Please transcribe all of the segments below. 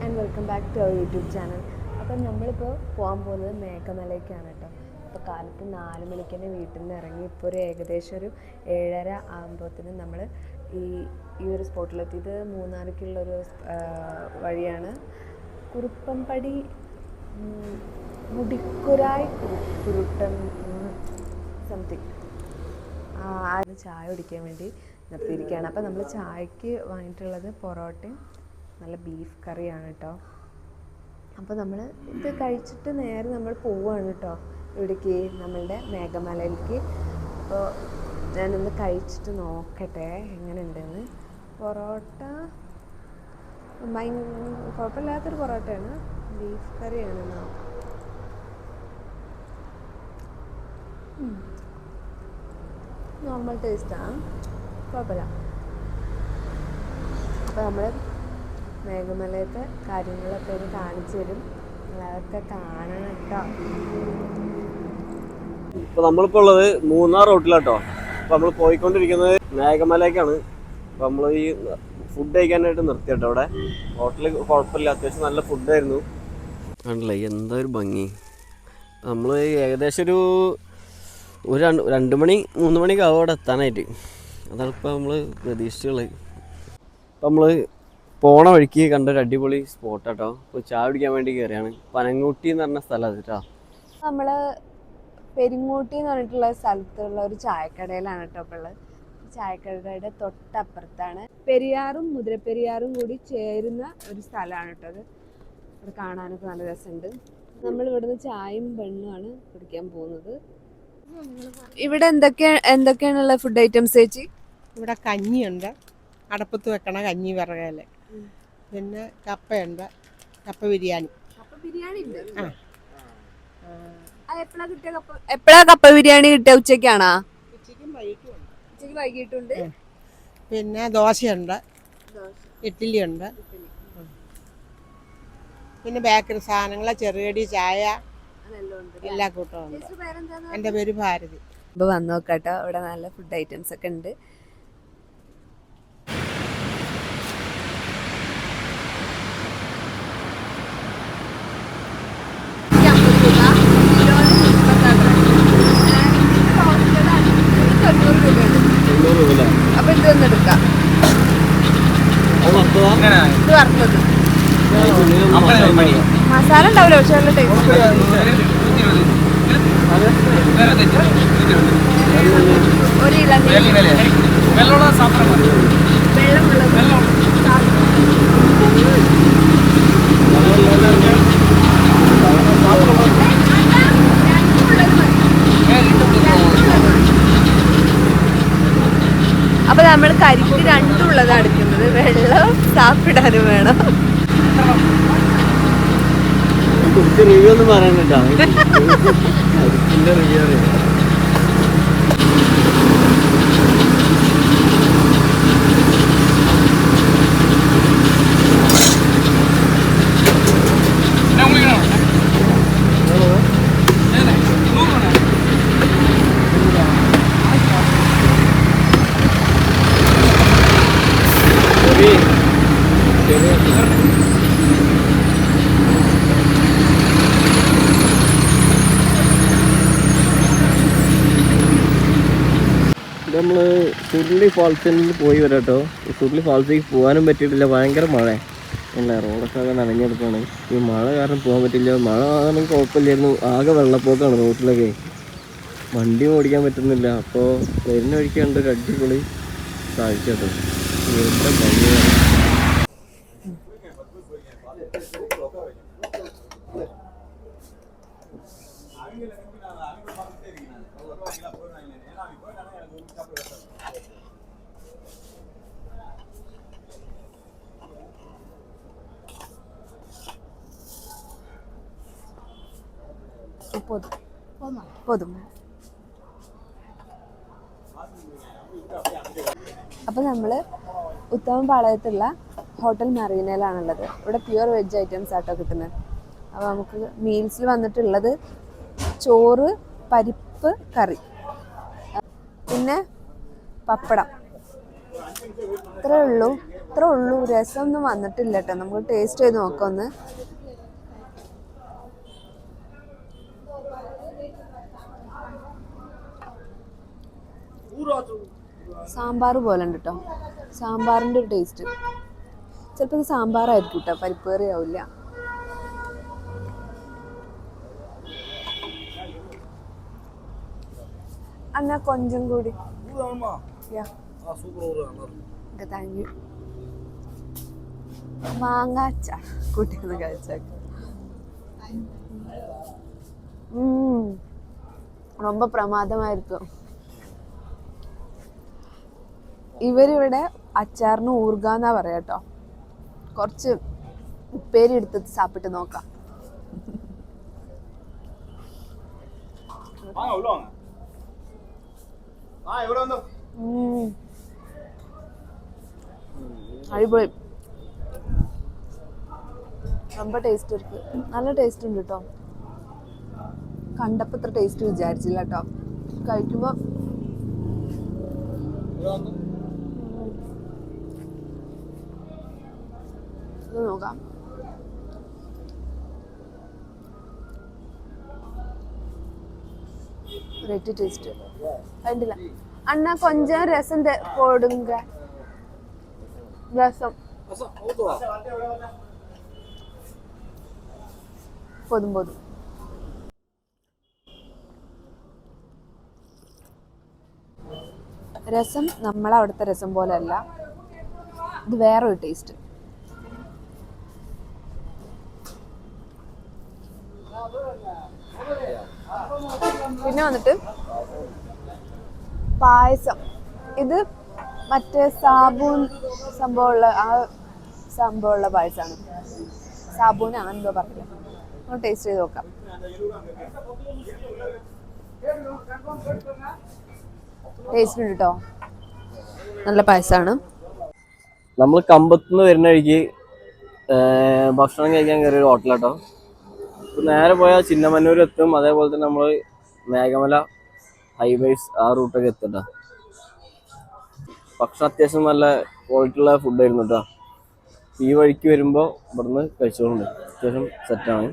And welcome back to our YouTube channel. അപ്പം നമ്മളിപ്പോൾ പോകാൻ പോകുന്നത് മേഘമലയ്ക്കാണ് കേട്ടോ. അപ്പോൾ കാലത്ത് 4 മണിക്ക് തന്നെ വീട്ടിൽ നിന്ന് ഇറങ്ങി ഇപ്പോൾ ഏകദേശം ഒരു 7:30 ആകുമ്പോഴത്തേനും നമ്മൾ ഈ ഒരു സ്പോട്ടിലെത്തി. ഇത് മൂന്നാറിലേക്കുള്ളൊരു വഴിയാണ്. കുറുപ്പംപടി മുടിക്കുരായ് കുരുട്ടൻ സംതിങ്. അത് ചായ കുടിക്കാൻ വേണ്ടി നിർത്തിയിരിക്കുകയാണ്. അപ്പോൾ നമ്മൾ ചായക്ക് വാങ്ങിയിട്ടുള്ളത് പൊറോട്ടയും നല്ല ബീഫ് കറിയാണ് കേട്ടോ. അപ്പോൾ നമ്മൾ ഇത് കഴിച്ചിട്ട് നേരെ നമ്മൾ പോവുകയാണ് കേട്ടോ ഇവിടേക്ക്, നമ്മളുടെ മേഘമലയിലേക്ക്. അപ്പോൾ ഞാനൊന്ന് കഴിച്ചിട്ട് നോക്കട്ടെ എങ്ങനെയുണ്ടെന്ന്. പൊറോട്ട കുഴപ്പമില്ലാത്തൊരു പൊറോട്ടയാണ്, ബീഫ് കറിയാണ്. നോർമൽ ടേസ്റ്റാണ്, കുഴപ്പമില്ല. അപ്പോൾ നമ്മൾ മേഘമലയത്തെ കാര്യങ്ങളൊക്കെ ഒന്ന് കാണിച്ചു തരും, അതൊക്കെ കാണണം കേട്ടോ. ഇപ്പോൾ നമ്മളിപ്പോൾ ഉള്ളത് മൂന്നാർ റോട്ടിലാട്ടോ. അപ്പോൾ നമ്മൾ പോയിക്കൊണ്ടിരിക്കുന്നത് മേഘമലയ്ക്കാണ്. അപ്പോൾ നമ്മൾ ഈ ഫുഡ് കഴിക്കാനായിട്ട് നിർത്തിയിട്ടോ. അവിടെ ഹോട്ടലിൽ കുഴപ്പമില്ല, അത്യാവശ്യം നല്ല ഫുഡായിരുന്നു. കണ്ടില്ലേ എന്താ ഒരു ഭംഗി. നമ്മൾ ഏകദേശം ഒരു 2 മണി 3 മണിക്ക് ആവും അവിടെ എത്താനായിട്ട്. അതാണ് ഇപ്പോൾ നമ്മൾ പ്രതീക്ഷിച്ചുള്ളത്. ഇപ്പം നമ്മൾ പോണ വഴിക്ക് കണ്ടൊരു അടിപൊളി സ്പോട്ടാട്ടോ. ഇപ്പോൾ ചായ കുടിക്കാൻ വേണ്ടി കയറിയാണ്. പനങ്ങൂട്ടി എന്ന് പറഞ്ഞ സ്ഥലം അത് കേട്ടോ. നമ്മൾ പെരിങ്ങോട്ടി എന്ന് പറഞ്ഞിട്ടുള്ള സ്ഥലത്തുള്ള ഒരു ചായക്കടയിലാണ് കേട്ടോ ഇപ്പോൾ ഉള്ളത്. ചായക്കടയുടെ തൊട്ടപ്പുറത്താണ് പെരിയാറും മുതിരപ്പെരിയാറും കൂടി ചേരുന്ന ഒരു സ്ഥലമാണ് കേട്ടോ അത്. ഇവിടെ കാണാനൊക്കെ നല്ല രസമുണ്ട്. നമ്മൾ ഇവിടുന്ന് ചായയും പെണ്ണുമാണ് കുടിക്കാൻ പോകുന്നത്. ഇവിടെ എന്തൊക്കെയാണുള്ള ഫുഡ് ഐറ്റംസ് ചേച്ചി? ഇവിടെ കഞ്ഞിയുണ്ട്, അടപ്പത്ത് വെക്കണ കഞ്ഞി വിറകയില, പിന്നെ കപ്പയുണ്ട്, കപ്പ ബിരിയാണി. എപ്പോഴാ കപ്പ ബിരിയാണി കിട്ടുക? ഉച്ചക്കാണോ? ഉച്ചക്ക് വൈകിട്ടുണ്ട്. പിന്നെ ദോശയുണ്ട്, ഇഡ്ഡലിയുണ്ട്, പിന്നെ ബേക്കറി സാധനങ്ങൾ, ചെറുകടി, ചായ, എല്ലാ കൂട്ടവും ഉണ്ട്. എൻ്റെ പേര് ഭാരതി. ഇപ്പോൾ വന്ന് നോക്കാട്ടോ, ഇവിടെ നല്ല ഫുഡ് ഐറ്റംസ് ഒക്കെ ഉണ്ട്. അപ്പൊ ഇതൊന്നും എടുക്കാം. ഇത് വറുത്തത് മസാല ഉണ്ടാവില്ല, പക്ഷെ നല്ല ടേസ്റ്റ്. ഒരു അപ്പൊ നമ്മൾ കരിക്ക് രണ്ടുള്ളതാണ് എടുക്കുന്നത്, വെള്ളം സാപ്പിടാനും വേണം. റിവ്യൂ ഒന്നും പറയാനിട്ടാ. നമ്മൾ സുരുളി ഫാൾസിൽ പോയി വരാം കേട്ടോ. സുരുളി ഫാൾസിലേക്ക് പോകാനും പറ്റിയിട്ടില്ല, ഭയങ്കര മഴ അല്ല, റോഡൊക്കെ നനഞ്ഞെടുക്കാണ്. ഈ മഴ കാരണം പോകാൻ പറ്റില്ല. മഴ ആണെങ്കിൽ കുഴപ്പമില്ലായിരുന്നു, ആകെ വെള്ളപ്പൊക്കമാണ് റോഡിലൊക്കെ, വണ്ടി ഓടിക്കാൻ പറ്റുന്നില്ല. അപ്പോൾ വരുന്ന വഴിക്ക് കണ്ടൊരു അടിപൊളി കാഴ്ച കേട്ടോ. എന്താ ഭംഗിയാണ്. അപ്പോൾ നമ്മൾ ഉത്തമപാളയത്തുള്ള ഹോട്ടൽ മറീനയിലാണുള്ളത്. ഇവിടെ പ്യുവർ വെജ് ഐറ്റംസ് ആട്ടോ കിട്ടുന്നത്. അപ്പോൾ നമുക്ക് മീൽസിൽ വന്നിട്ടുള്ളത് ചോറ്, പരിപ്പ് കറി, പിന്നെ പപ്പടം, ഇത്രേ ഉള്ളൂ. അത്ര ഉള്ളൂ, രസമൊന്നും വന്നിട്ടില്ല കേട്ടോ. നമുക്ക് ടേസ്റ്റ് ചെയ്ത് നോക്കാം ഒന്ന്. സാമ്പാർ പോലെ ഉണ്ട് കേട്ടോ, സാമ്പാറിൻ്റെ ഒരു ടേസ്റ്റ്. ചിലപ്പോൾ ഇത് സാമ്പാറായിരിക്കും കേട്ടോ, പരിപ്പ് കറി ആവില്ല. അന്നാ കൊഞ്ചം കൂടി. Thank you. മാങ്ങാച്ച കൂട്ടിയൊന്ന് കഴിച്ചേക്ക. ரொம்ப പ്രമാദമായിരിക്കും. ഇവരിവിടെ അച്ചാറിന് ഊർഗാന്നാ പറയാ കേട്ടോ. കുറച്ച് ഉപ്പേരി എടുത്ത് സാപ്പിട്ട് നോക്കാം. അടിപൊളി, ரொம்ப ടേസ്റ്റ് ഇருக்கு, നല്ല ടേസ്റ്റ് ഉണ്ട് കേട്ടോ. കണ്ടപ്പോൾ ഇത്ര ടേസ്റ്റ് വിചാരിച്ചില്ല കേട്ടോ. കഴിക്കുമ്പോൾ നോക്കാം. റെറ്റ് ടേസ്റ്റ് കണ്ടില്ല. അണ്ണ കൊഞ്ചം രസം പോടുങ്ക. രസം പോതും പോതും. രസം നമ്മളവിടുത്തെ രസം പോലെ അല്ല, ഇത് വേറൊരു ടേസ്റ്റ്. പിന്നെ വന്നിട്ട് പായസം. ഇത് മറ്റേ സാബൂൻ സംഭവമുള്ള ആ സംഭവമുള്ള പായസമാണ്. സാബൂനാണ് എന്തോ പറഞ്ഞില്ല. നമുക്ക് ടേസ്റ്റ് ചെയ്ത് നോക്കാം. ടേസ്റ്റ് ഉണ്ട് കേട്ടോ, നല്ല പായസമാണ്. നമ്മൾ കമ്പത്തുനിന്ന് വരുന്ന വഴിക്ക് ഭക്ഷണം കഴിക്കാൻ കയറിയ ഒരു ഹോട്ടലാട്ടോ. ഇപ്പം നേരെ പോയാൽ ചിന്നമന്നൂർ എത്തും. അതേപോലെ തന്നെ നമ്മൾ മേഘമല ഹൈവേസ് ആ റൂട്ടൊക്കെ എത്തട്ടോ. ഭക്ഷണം അത്യാവശ്യം നല്ല ക്വാളിറ്റി ഉള്ള ഫുഡായിരുന്നു കേട്ടോ. ഈ വഴിക്ക് വരുമ്പോൾ ഇവിടുന്ന് കഴിച്ചോളുണ്ട്, അത്യാവശ്യം സെറ്റാണ്.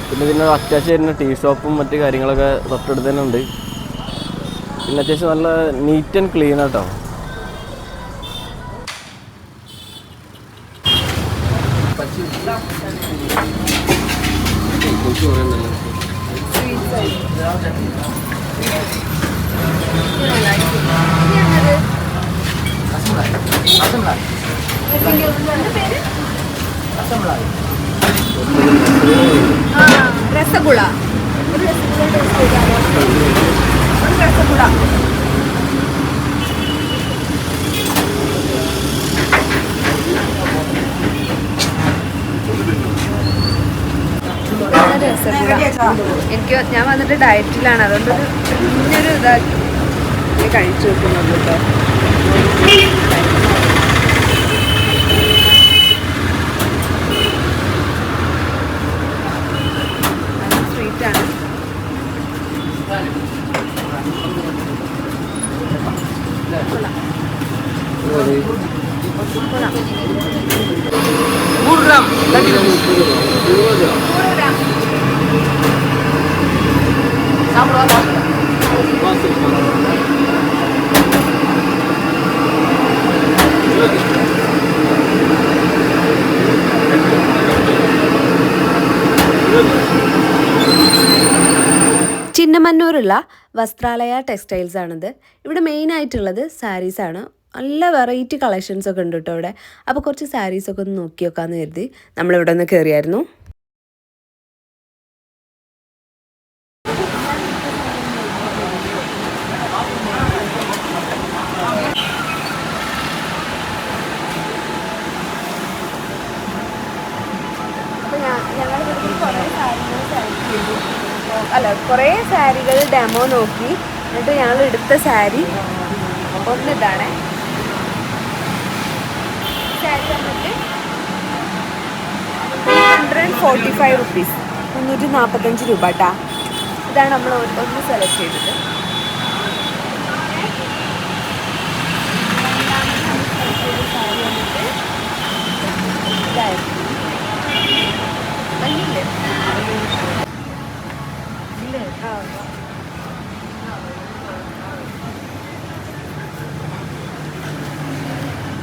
പിന്നെ ഇതിന് അത്യാവശ്യം വരുന്ന ടീ ഷോപ്പും മറ്റു കാര്യങ്ങളൊക്കെ തൊട്ടടുത്ത് തന്നെ ഉണ്ട്. പിന്നെ അത്യാവശ്യം നല്ല നീറ്റ് ആൻഡ് ക്ലീൻ ആട്ടോ. രസഗുള, രസഗുള. എനിക്ക് ഞാൻ വന്നിട്ട് ഡയറ്റിലാണ്, അതുകൊണ്ടൊരു കുഞ്ഞൊരു ഇതാക്കി കഴിച്ചു വെക്കുന്നുള്ളൂ കേട്ടോ. സ്വീറ്റാണ്. ചിന്നമന്നൂരുള്ള വസ്ത്രാലയ ടെക്സ്റ്റൈൽസ് ആണിത്. ഇവിടെ മെയിനായിട്ടുള്ളത് സാരീസാണ്. നല്ല വെറൈറ്റി കളക്ഷൻസൊക്കെ ഉണ്ട് കേട്ടോ ഇവിടെ. അപ്പോൾ കുറച്ച് സാരീസൊക്കെ ഒന്ന് നോക്കി നോക്കാമെന്ന് കരുതി നമ്മളിവിടെ ഒന്ന് കയറിയായിരുന്നു. കുറേ സാരികൾ ഡെമോ നോക്കി. എന്നിട്ട് ഞങ്ങൾ എടുത്ത സാരി ഒന്നിതാണ്. സാരി വന്നിട്ട് 345 റുപ്പീസ്, 345 രൂപ കേട്ടോ. ഇതാണ് നമ്മൾ ഒന്ന് സെലക്ട് ചെയ്തത്.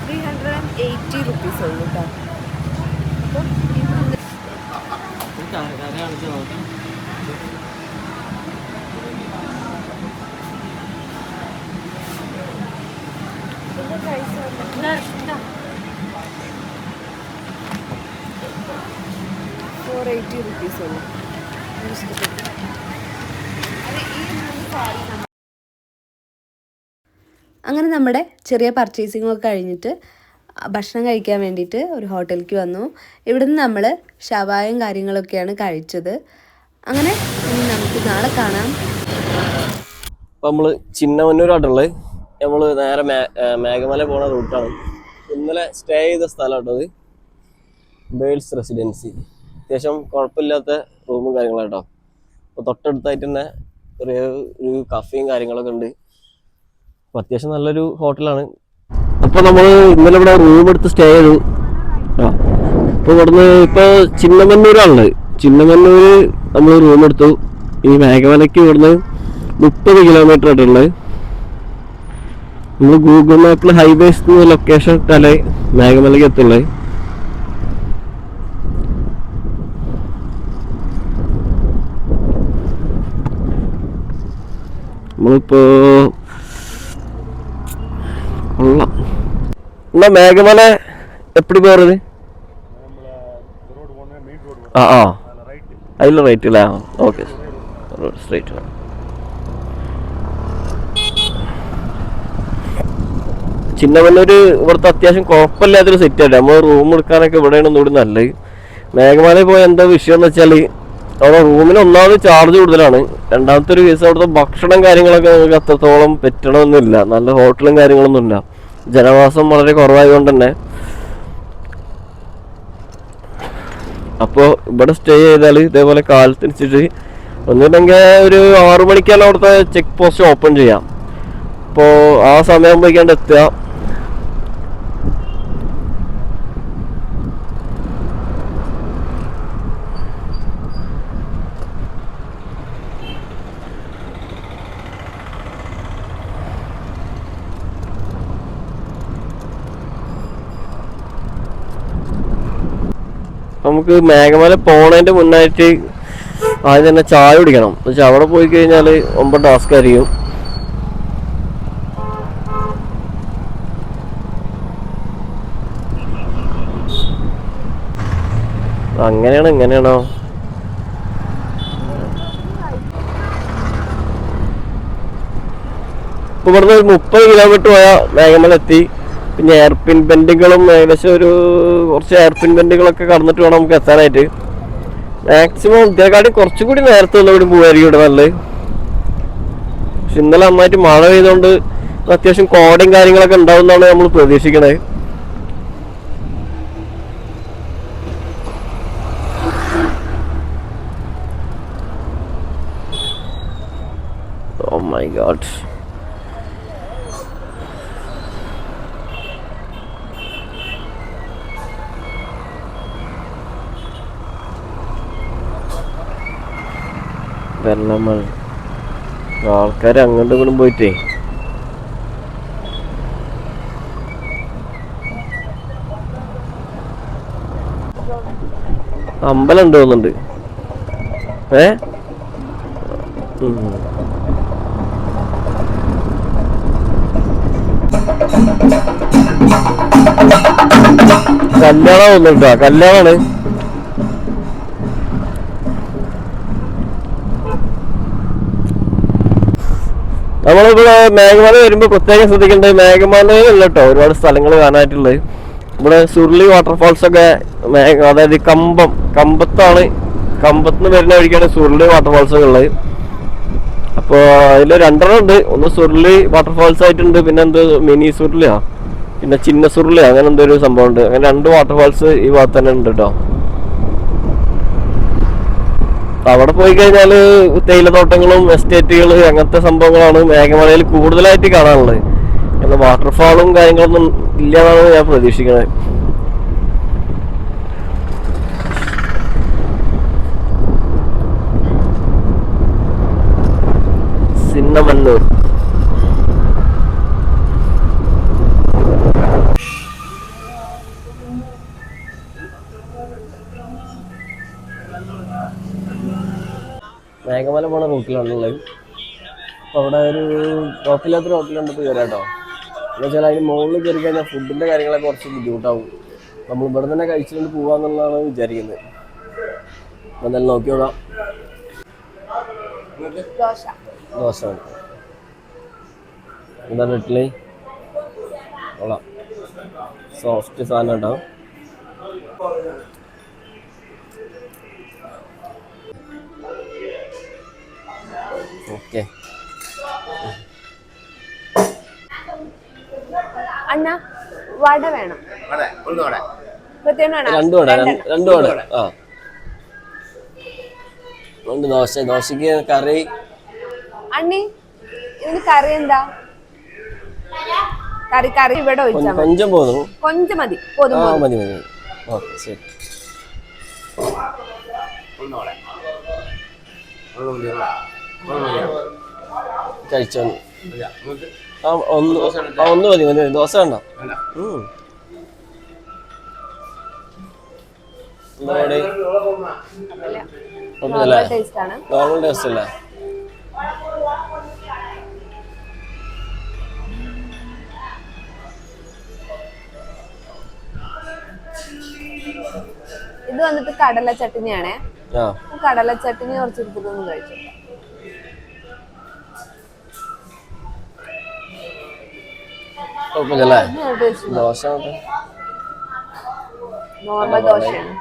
₹380 ഉള്ളൂ കേട്ടോ. അപ്പം ₹480 ഉള്ളൂ. അങ്ങനെ നമ്മുടെ ചെറിയ പർച്ചേസിങ്ങൊക്കെ കഴിഞ്ഞിട്ട് ഭക്ഷണം കഴിക്കാൻ വേണ്ടിയിട്ട് ഒരു ഹോട്ടലിലേക്ക് വന്നു. ഇവിടുന്ന് നമ്മൾ ഷവായും കാര്യങ്ങളൊക്കെയാണ് കഴിച്ചത്. അങ്ങനെ നമുക്ക് നാളെ കാണാം. അപ്പോൾ നമ്മൾ ചിന്നമന്നൂരാട്ടുള്ളത്. നമ്മൾ നേരെ മേഘമല പോണ റൂട്ടാണ്. ഇന്നലെ സ്റ്റേ ചെയ്ത സ്ഥലം കേട്ടത് ബേൾസ് റെസിഡൻസി. അത്യാവശ്യം കുഴപ്പമില്ലാത്ത റൂമും കാര്യങ്ങളാട്ടോ. അപ്പോൾ തൊട്ടടുത്തായിട്ട് തന്നെ ഒരു കഫേയും കാര്യങ്ങളൊക്കെ ഉണ്ട്. അപ്പോൾ അത്യാവശ്യം നല്ലൊരു ഹോട്ടലാണ്. അപ്പോൾ നമ്മൾ ഇന്നലെ ഇവിടെ റൂം എടുത്ത് സ്റ്റേ ചെയ്തു. അപ്പോൾ ഇവിടുന്ന് ഇപ്പോൾ ചിന്നമന്നൂരാണുള്ളത്. ചിന്നമന്നൂർ നമ്മൾ റൂം എടുത്തു. ഈ മേഘമലയ്ക്ക് ഇവിടുന്ന് 30 കിലോമീറ്റർ ആയിട്ടുള്ളത്. നമ്മൾ ഗൂഗിൾ മാപ്പിൽ ഹൈവേസ് ലൊക്കേഷൻ ഇട്ടാലേ മേഘമലയ്ക്ക് എത്തുള്ളത്. നമ്മളിപ്പോ കൊള്ളാം. എന്നാ മേഘമല എപ്പടി പോறது? അതിൽ റൈറ്റ് അല്ലേ? Okay, straight. ചിന്നമന്നൂര് ഇവിടുത്തെ അത്യാവശ്യം കുഴപ്പമില്ലാത്തൊരു സെറ്റാണ്. നമ്മൾ റൂം എടുക്കാനൊക്കെ ഇവിടെയാണ് ഒന്നുകൂടി നല്ലത്. മേഘമലയിൽ പോയ എന്താ വിഷയം എന്ന് വെച്ചാൽ അവിടെ റൂമിന് ഒന്നാമത് ചാർജ് കൂടുതലാണ്. രണ്ടാമത്തെ ഒരു കേസ് അവിടുത്തെ ഭക്ഷണം കാര്യങ്ങളൊക്കെ നമുക്ക് അത്രത്തോളം പറ്റണമെന്നില്ല. നല്ല ഹോട്ടലും കാര്യങ്ങളൊന്നും ഇല്ല. ജനവാസം വളരെ കുറവായതുകൊണ്ട് തന്നെ. അപ്പോൾ ഇവിടെ സ്റ്റേ ചെയ്താൽ ഇതേപോലെ കാലത്തനുസരിച്ച് ഒന്നുമില്ലെങ്കിൽ ഒരു 6 മണിക്കെല്ലാം അവിടുത്തെ ചെക്ക് പോസ്റ്റ് ഓപ്പൺ ചെയ്യാം. അപ്പോൾ ആ സമയം പോയിക്കാണ്ട് എത്തുക. നമുക്ക് മേഘമല പോണതിൻ്റെ മുന്നായിട്ട് ആദ്യം തന്നെ ചായ കുടിക്കണം. എന്ന് വെച്ചാൽ അവിടെ പോയി കഴിഞ്ഞാൽ 9 ടാസ്ക് ആയിരിക്കും. അങ്ങനെയാണോ ഇങ്ങനെയാണോ? ഇപ്പൊ ഇവിടുന്ന് 30 കിലോമീറ്റർ പോയാൽ മേഘമല എത്തി. പിന്നെ എയർപിൻ ബെൻഡുകളും ഏകദേശം ഒരു കുറച്ച് എയർപിൻ ബെൻഡുകളൊക്കെ കടന്നിട്ട് വേണം നമുക്ക് എത്താനായിട്ട്. മാക്സിമം ഇതിനെക്കാട്ടി കുറച്ചും കൂടി നേരത്തെ ഉള്ളവിടെ പോകായിരിക്കും ഇവിടെ നല്ലത്. പക്ഷെ ഇന്നലെ നന്നായിട്ട് മഴ പെയ്തുകൊണ്ട് അത്യാവശ്യം കോടയും കാര്യങ്ങളൊക്കെ ഉണ്ടാവുമെന്നാണ് നമ്മൾ പ്രതീക്ഷിക്കണത്. Oh my God. വെള്ളമാണ്. ആൾക്കാർ അങ്ങോട്ടും ഇങ്ങോട്ടും പോയിട്ടേ അമ്പലം ഉണ്ട് തോന്നുന്നുണ്ട്. കല്യാണം തോന്നുന്നുണ്ടോ? കല്യാണാണ്. നമ്മളിവിടെ മേഘമല വരുമ്പോൾ പ്രത്യേകം ശ്രദ്ധിക്കേണ്ടത് മേഘമലയിലല്ല കേട്ടോ ഒരുപാട് സ്ഥലങ്ങൾ കാണാനായിട്ടുള്ളത്. ഇവിടെ സുർലി വാട്ടർഫാൾസ് ഒക്കെ അതായത് കമ്പത്താണ്. കമ്പത്തിന് വരുന്ന വഴിക്കാണ് സുർലി വാട്ടർഫാൾസ് ഒക്കെ ഉള്ളത്. അപ്പോൾ അതിൽ 2 ഉണ്ട്. ഒന്ന് സുർലി വാട്ടർഫാൾസ് ആയിട്ടുണ്ട്, പിന്നെ എന്ത് മിനി സുർലിയാ, പിന്നെ ചിന്ന സുർലിയാ, അങ്ങനെ എന്തൊരു സംഭവം ഉണ്ട്. അങ്ങനെ 2 വാട്ടർഫാൾസ് ഈ ഭാഗത്ത് തന്നെ ഉണ്ട് കേട്ടോ. അവിടെ പോയി കഴിഞ്ഞാല് തേയിലത്തോട്ടങ്ങളും എസ്റ്റേറ്റുകള് അങ്ങനത്തെ സംഭവങ്ങളാണ് മേഘമലയിൽ കൂടുതലായിട്ട് കാണാനുള്ളത്. എന്നാൽ വാട്ടർഫാളും കാര്യങ്ങളൊന്നും ഇല്ലാന്നാണ് ഞാൻ പ്രതീക്ഷിക്കുന്നത്. സിന്നമന്നൂർ മേഘമല പോണ റൂട്ടിലാണുള്ളത്. അപ്പോൾ അവിടെ ഒരു കുഴപ്പമില്ലാത്തൊരു ഹോട്ടലുണ്ട് കയറാട്ടോ. എന്ന് വെച്ചാൽ അതിന് മുകളിൽ കയറി കഴിഞ്ഞാൽ ഫുഡിൻ്റെ കാര്യങ്ങളൊക്കെ കുറച്ച് ബുദ്ധിമുട്ടാവും. നമ്മൾ ഇവിടെ തന്നെ കഴിച്ചുകൊണ്ട് പോകാമെന്നുള്ളതാണ് വിചാരിക്കുന്നത്. അപ്പോൾ എന്തായാലും നോക്കി നോക്കാം. ദോശ എന്താണ് ഇഡ്ഡലി കൊള്ളാം, സോഫ്റ്റ് സാധനം ഉണ്ടാവും. ഓക്കെ അണ്ണ വട വേണം. രണ്ടു വട ആ ഉണ്ട്. ദോശക്ക് കറി. അണ്ണി ഇതിന് കറി എന്താ? കറി ഇവിടെ കൊഞ്ചം പോകുന്നു. കൊഞ്ചം മതി. മതി. ഓക്കെ ശരി. കഴിച്ചോ? ഒന്ന് മതി. ദോശ വേണ്ട. നോർമൽ ടേസ്റ്റ് അല്ലേ? ഇത് വന്നിട്ട് കടല ചട്നിയാണേ. കടല ചട്നി കുറച്ച് എടുത്തിട്ടൊന്നും കഴിച്ചു. നോർമൽ ദോശയാണ്.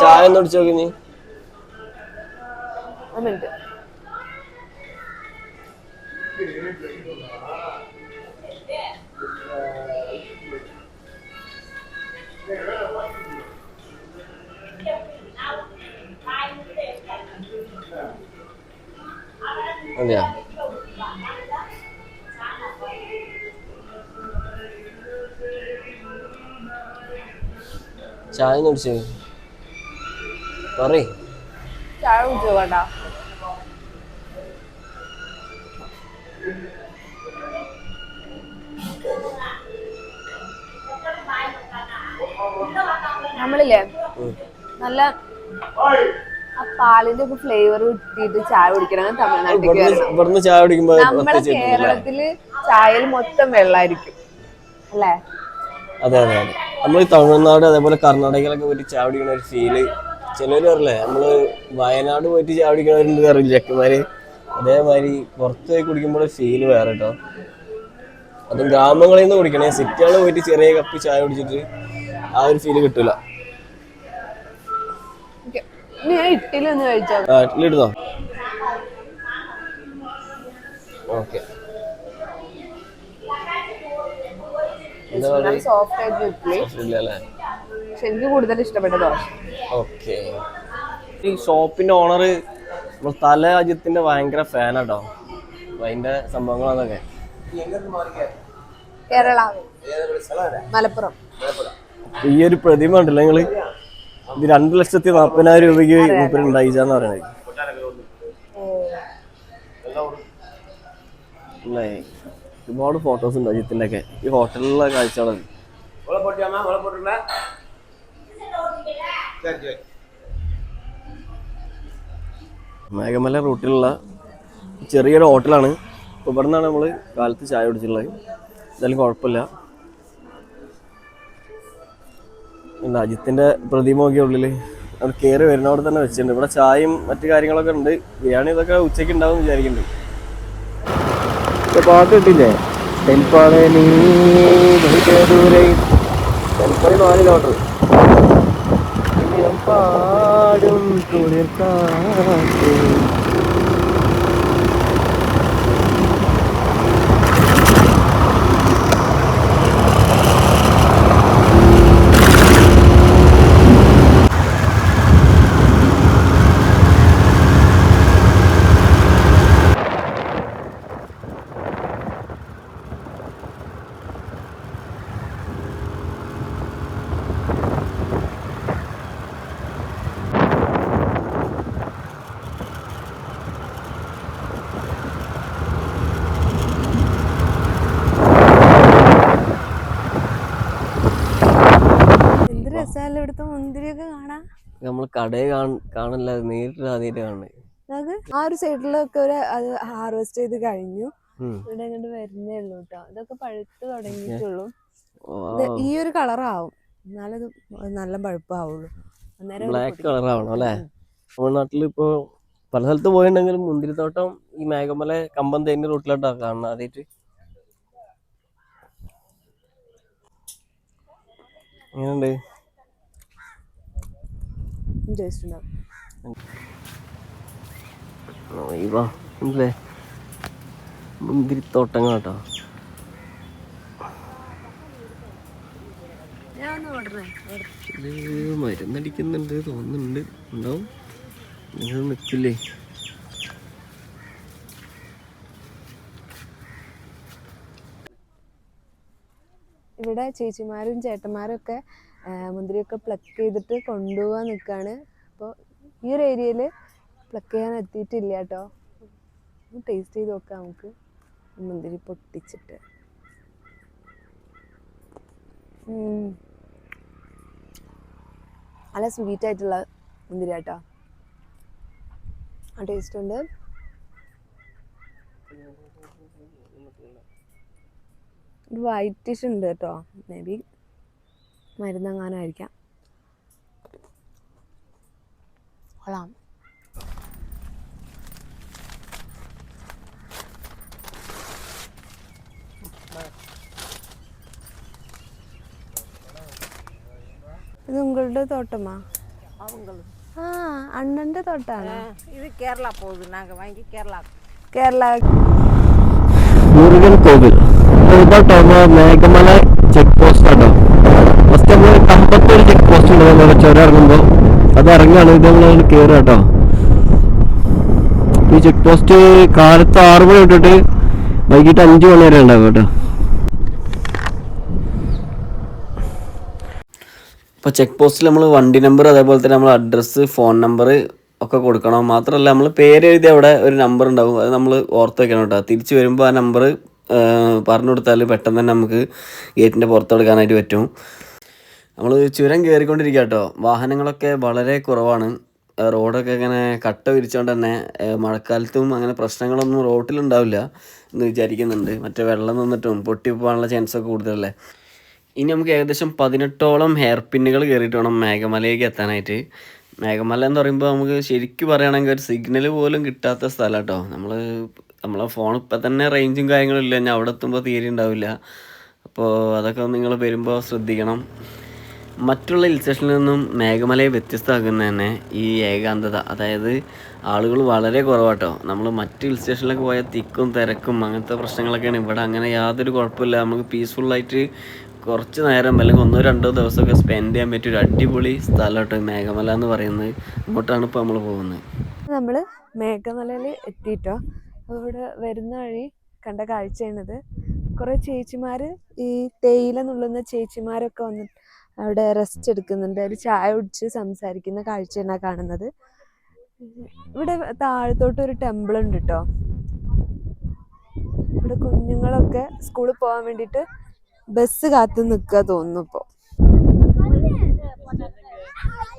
ചായ ഒന്ന് കുടിച്ചു നോക്കി നീ. അതെയാ? ചായ കുടിച്ചു പറയ്. ചായ കുടിച്ചോ? വേണ്ട. നമ്മളില്ലേ നല്ല ആ പാലിന്റെ ഒക്കെ ഫ്ലേവർ കിട്ടിയിട്ട് ചായ കുടിക്കണം. തമിഴ്നാട്ടിൽ ചായ കുടിക്കുമ്പോ നമ്മുടെ കേരളത്തില് ചായയിൽ മൊത്തം വെള്ളമായിരിക്കും അല്ലേ? അതെ അതെ അതെ. നമ്മൾ തമിഴ്നാട് അതേപോലെ കർണാടകയിലൊക്കെ പോയിട്ട് ചായ കുടിക്കണ ഒരു ഫീല് ചിലവര് അറിയില്ലേ. നമ്മള് വയനാട് പോയിട്ട് ചായ കുടിക്കണവരുണ്ട് അറിയില്ല ചെക്കന്മാര്. അതേമാതിരി പുറത്ത് പോയി കുടിക്കുമ്പോൾ ഫീല് വേറെ കേട്ടോ. അതും ഗ്രാമങ്ങളിൽ നിന്ന് കുടിക്കണേ. സിറ്റികളിൽ പോയിട്ട് ചെറിയ കപ്പ് ചായ കുടിച്ചിട്ട് ആ ഒരു ഫീല് കിട്ടൂല. ഇഡ്ഡലി ഒന്ന് കഴിച്ചോ? ഇഡ്ഡലി ഇടുന്നോ? ഓക്കെ. സോഫ്റ്റ് ആയിട്ട് ഇഡ്ഡലി അല്ലേ? പക്ഷെ എനിക്ക് കൂടുതൽ ഇഷ്ടപ്പെട്ട ദോശ. ഓക്കെ. ഈ ഷോപ്പിന്റെ ഓണർ തല അജിത്തിന്റെ ഭയങ്കര ഫാനാട്ടോ. അതിന്റെ സംഭവങ്ങളാണൊക്കെ. കേരള, മലപ്പുറം. ഈ ഒരു പ്രതിമ ഉണ്ടല്ലോ നിങ്ങള്, ഇത് 2,40,000 രൂപയ്ക്ക് മൂപ്പര് ഉണ്ടായിച്ചാന്ന് പറയണത്. ഒരുപാട് ഫോട്ടോസ് ഉണ്ട് അജിത്തിന്റെ ഒക്കെ. ഈ ഹോട്ടലിലുള്ള കാഴ്ചകളാണ്. മേഘമല റൂട്ടിലുള്ള ചെറിയൊരു ഹോട്ടലാണ്. അപ്പോൾ ഇവിടെ നിന്നാണ് നമ്മൾ കാലത്ത് ചായ കുടിച്ചിട്ടുള്ളത്. എന്തായാലും കുഴപ്പമില്ല. അജിത്തിന്റെ പ്രതിമ ഒക്കെ ഉള്ളിൽ അവിടെ കയറി വരുന്നവിടെ തന്നെ വെച്ചിട്ടുണ്ട്. ഇവിടെ ചായയും മറ്റു കാര്യങ്ങളൊക്കെ ഉണ്ട്. ബിരിയാണി ഇതൊക്കെ ഉച്ചയ്ക്ക് ഉണ്ടാവും വിചാരിക്കുന്നുണ്ട്. പാട്ട് കിട്ടില്ലേ? തെൽപ്പാട് നീ ദൂരെ 4 കിലോമീറ്റർ പാടും കുളിർക്കാറ്റ്. രസമല്ല ഇവിടുത്തെ മുന്തിരിയൊക്കെ കാണാൻ. നമ്മൾ കടയിൽ കാണില്ല, നേരിട്ട് ആദ്യമായിട്ട് കാണണേ. നമുക്ക് ആ ഒരു സൈഡിലൊക്കെ ഒരു അത് ഹാർവെസ്റ്റ് ചെയ്ത് കഴിഞ്ഞു. ഇവിടെ ഇങ്ങോട്ട് വരുന്നേ ഉള്ളൂ കേട്ടോ. ഇതൊക്കെ പഴുത്ത് തുടങ്ങിയിട്ടുള്ളൂ. ഈ ഒരു കളറാവും എന്നാലത് നല്ല പഴുപ്പാവുള്ളൂ. ബ്ലാക്ക് കളറാവണം അല്ലേ? തമിഴ്നാട്ടിൽ ഇപ്പോൾ പല സ്ഥലത്ത് പോയിട്ടുണ്ടെങ്കിലും മുന്തിരിത്തോട്ടം ഈ മേഘമല കമ്പം തേനി റൂട്ടിലോട്ടാണ് കാണുന്നത് ആദ്യമായിട്ട്. എങ്ങനെയുണ്ട്? ല്ലേ മുന്തിരിത്തോട്ടങ്ങൾ കേട്ടോ. ഇത് മരുന്നടിക്കുന്നുണ്ട് തോന്നുന്നുണ്ട്, ഉണ്ടാവും. നിങ്ങൾ നിൽക്കില്ലേ? ഇവിടെ ചേച്ചിമാരും ചേട്ടന്മാരും ഒക്കെ മുന്തിരിയൊക്കെ പ്ലക്ക് ചെയ്തിട്ട് കൊണ്ടുപോകാൻ നിൽക്കുകയാണ്. അപ്പോൾ ഈ ഒരു ഏരിയയിൽ പ്ലക്ക് ചെയ്യാൻ എത്തിയിട്ടില്ല കേട്ടോ. ടേസ്റ്റ് ചെയ്ത് നോക്കാം നമുക്ക് മുന്തിരി പൊട്ടിച്ചിട്ട്. നല്ല സ്വീറ്റ് ആയിട്ടുള്ള മുന്തിരി കേട്ടോ. ആ ടേസ്റ്റ് ഉണ്ട്. ഒരു വൈറ്റിഷ് ഉണ്ട് കേട്ടോ. മേ ബി മരുന്നെങ്ങാനായിരിക്കാം. കൊള്ളാം. ഇത് ഉങ്ങളുടെ തോട്ടമാ? ആ, അണ്ണന്റെ തോട്ടാണ് ഇത്. കേരള പോകും, നാങ്ക വാങ്ങി കേരള. മുരുകൻ കോവിൽ ഇതാട്ടോ മേഘമല ചെക്ക് പോസ്റ്റ് ആട്ടോ. ഫസ്റ്റ് നമ്മൾ കമ്പത്തൊരു ചെക്ക് പോസ്റ്റ് ഉണ്ട്, ചുരം ഇറങ്ങുമ്പോൾ അത് ഇറങ്ങാണ്. ഇത് നമ്മൾ കയറുക കേട്ടോ. ഈ ചെക്ക് പോസ്റ്റ് കാലത്ത് 6 മണി തൊട്ടിട്ട് വൈകിട്ട് 5 മണി വരെ ഉണ്ടാവും കേട്ടോ. ഇപ്പോൾ ചെക്ക് പോസ്റ്റിൽ നമ്മൾ വണ്ടി നമ്പർ, അതേപോലെ തന്നെ നമ്മൾ അഡ്രസ്സ്, ഫോൺ നമ്പർ ഒക്കെ കൊടുക്കണം. മാത്രമല്ല നമ്മൾ പേര് എഴുതി അവിടെ ഒരു നമ്പർ ഉണ്ടാവും, അത് നമ്മൾ ഓർത്ത് വെക്കണം കേട്ടോ. തിരിച്ച് വരുമ്പോൾ ആ നമ്പർ പറഞ്ഞു കൊടുത്താൽ പെട്ടെന്ന് തന്നെ നമുക്ക് ഗേറ്റിൻ്റെ പുറത്തെടുക്കാനായിട്ട് പറ്റും. നമ്മൾ ചുരം കയറിക്കൊണ്ടിരിക്കുക കേട്ടോ. വാഹനങ്ങളൊക്കെ വളരെ കുറവാണ്. റോഡൊക്കെ ഇങ്ങനെ കട്ട വിരിച്ചുകൊണ്ട് തന്നെ മഴക്കാലത്തും അങ്ങനെ പ്രശ്നങ്ങളൊന്നും റോട്ടിലുണ്ടാവില്ല എന്ന് വിചാരിക്കുന്നുണ്ട്. മറ്റേ വെള്ളം നിന്നിട്ടും പൊട്ടിപ്പോകാനുള്ള ചാൻസൊക്കെ കൂടുതലല്ലേ. ഇനി നമുക്ക് ഏകദേശം 18ഓളം ഹെയർ പിന്നുകൾ കയറിയിട്ട് വേണം മേഘമലയിലേക്ക് എത്താനായിട്ട്. മേഘമല എന്ന് പറയുമ്പോൾ നമുക്ക് ശരിക്കും പറയുകയാണെങ്കിൽ ഒരു സിഗ്നൽ പോലും കിട്ടാത്ത സ്ഥലം കേട്ടോ. നമ്മളെ ഫോൺ ഇപ്പം തന്നെ റേഞ്ചും കാര്യങ്ങളും ഇല്ല, ഞാൻ അവിടെ എത്തുമ്പോൾ തീരെ ഉണ്ടാവില്ല. അപ്പോൾ അതൊക്കെ നിങ്ങൾ വരുമ്പോൾ ശ്രദ്ധിക്കണം. മറ്റുള്ള ഹിൽ സ്റ്റേഷനിൽ നിന്നും മേഘമലയെ വ്യത്യസ്തമാക്കുന്ന തന്നെ ഈ ഏകാന്തത, അതായത് ആളുകൾ വളരെ കുറവാട്ടോ. നമ്മൾ മറ്റ് ഹിൽ സ്റ്റേഷനിലൊക്കെ പോയാൽ തിക്കും തിരക്കും അങ്ങനത്തെ പ്രശ്നങ്ങളൊക്കെയാണ്. ഇവിടെ അങ്ങനെ യാതൊരു കുഴപ്പമില്ല. നമുക്ക് പീസ്ഫുള്ളായിട്ട് കുറച്ച് നേരം അല്ലെങ്കിൽ 1-2 ദിവസമൊക്കെ സ്പെൻഡ് ചെയ്യാൻ പറ്റിയ ഒരു അടിപൊളി സ്ഥലം കേട്ടോ മേഘമല എന്ന് പറയുന്നത്. അങ്ങോട്ടാണ് ഇപ്പോൾ നമ്മൾ പോകുന്നത്. നമ്മൾ മേഘമലയിൽ എത്തിയിട്ടോ. ഇവിടെ വരുന്ന വഴി കണ്ട കാഴ്ചയാണിത്. കുറേ ചേച്ചിമാർ, ഈ തേയില നുള്ളുന്ന ചേച്ചിമാരൊക്കെ വന്ന് അവിടെ റെസ്റ്റ് എടുക്കുന്നുണ്ട്. ഒരു ചായ കുടിച്ച് സംസാരിക്കുന്ന കാഴ്ചയാണ് കാണുന്നത്. ഇവിടെ താഴത്തോട്ടൊരു ടെമ്പിൾ ഉണ്ട് കേട്ടോ. ഇവിടെ കുഞ്ഞുങ്ങളൊക്കെ സ്കൂളിൽ പോകാൻ വേണ്ടിയിട്ട് ബസ് കാത്തു നിൽക്കുക തോന്നുന്നു ഇപ്പോൾ.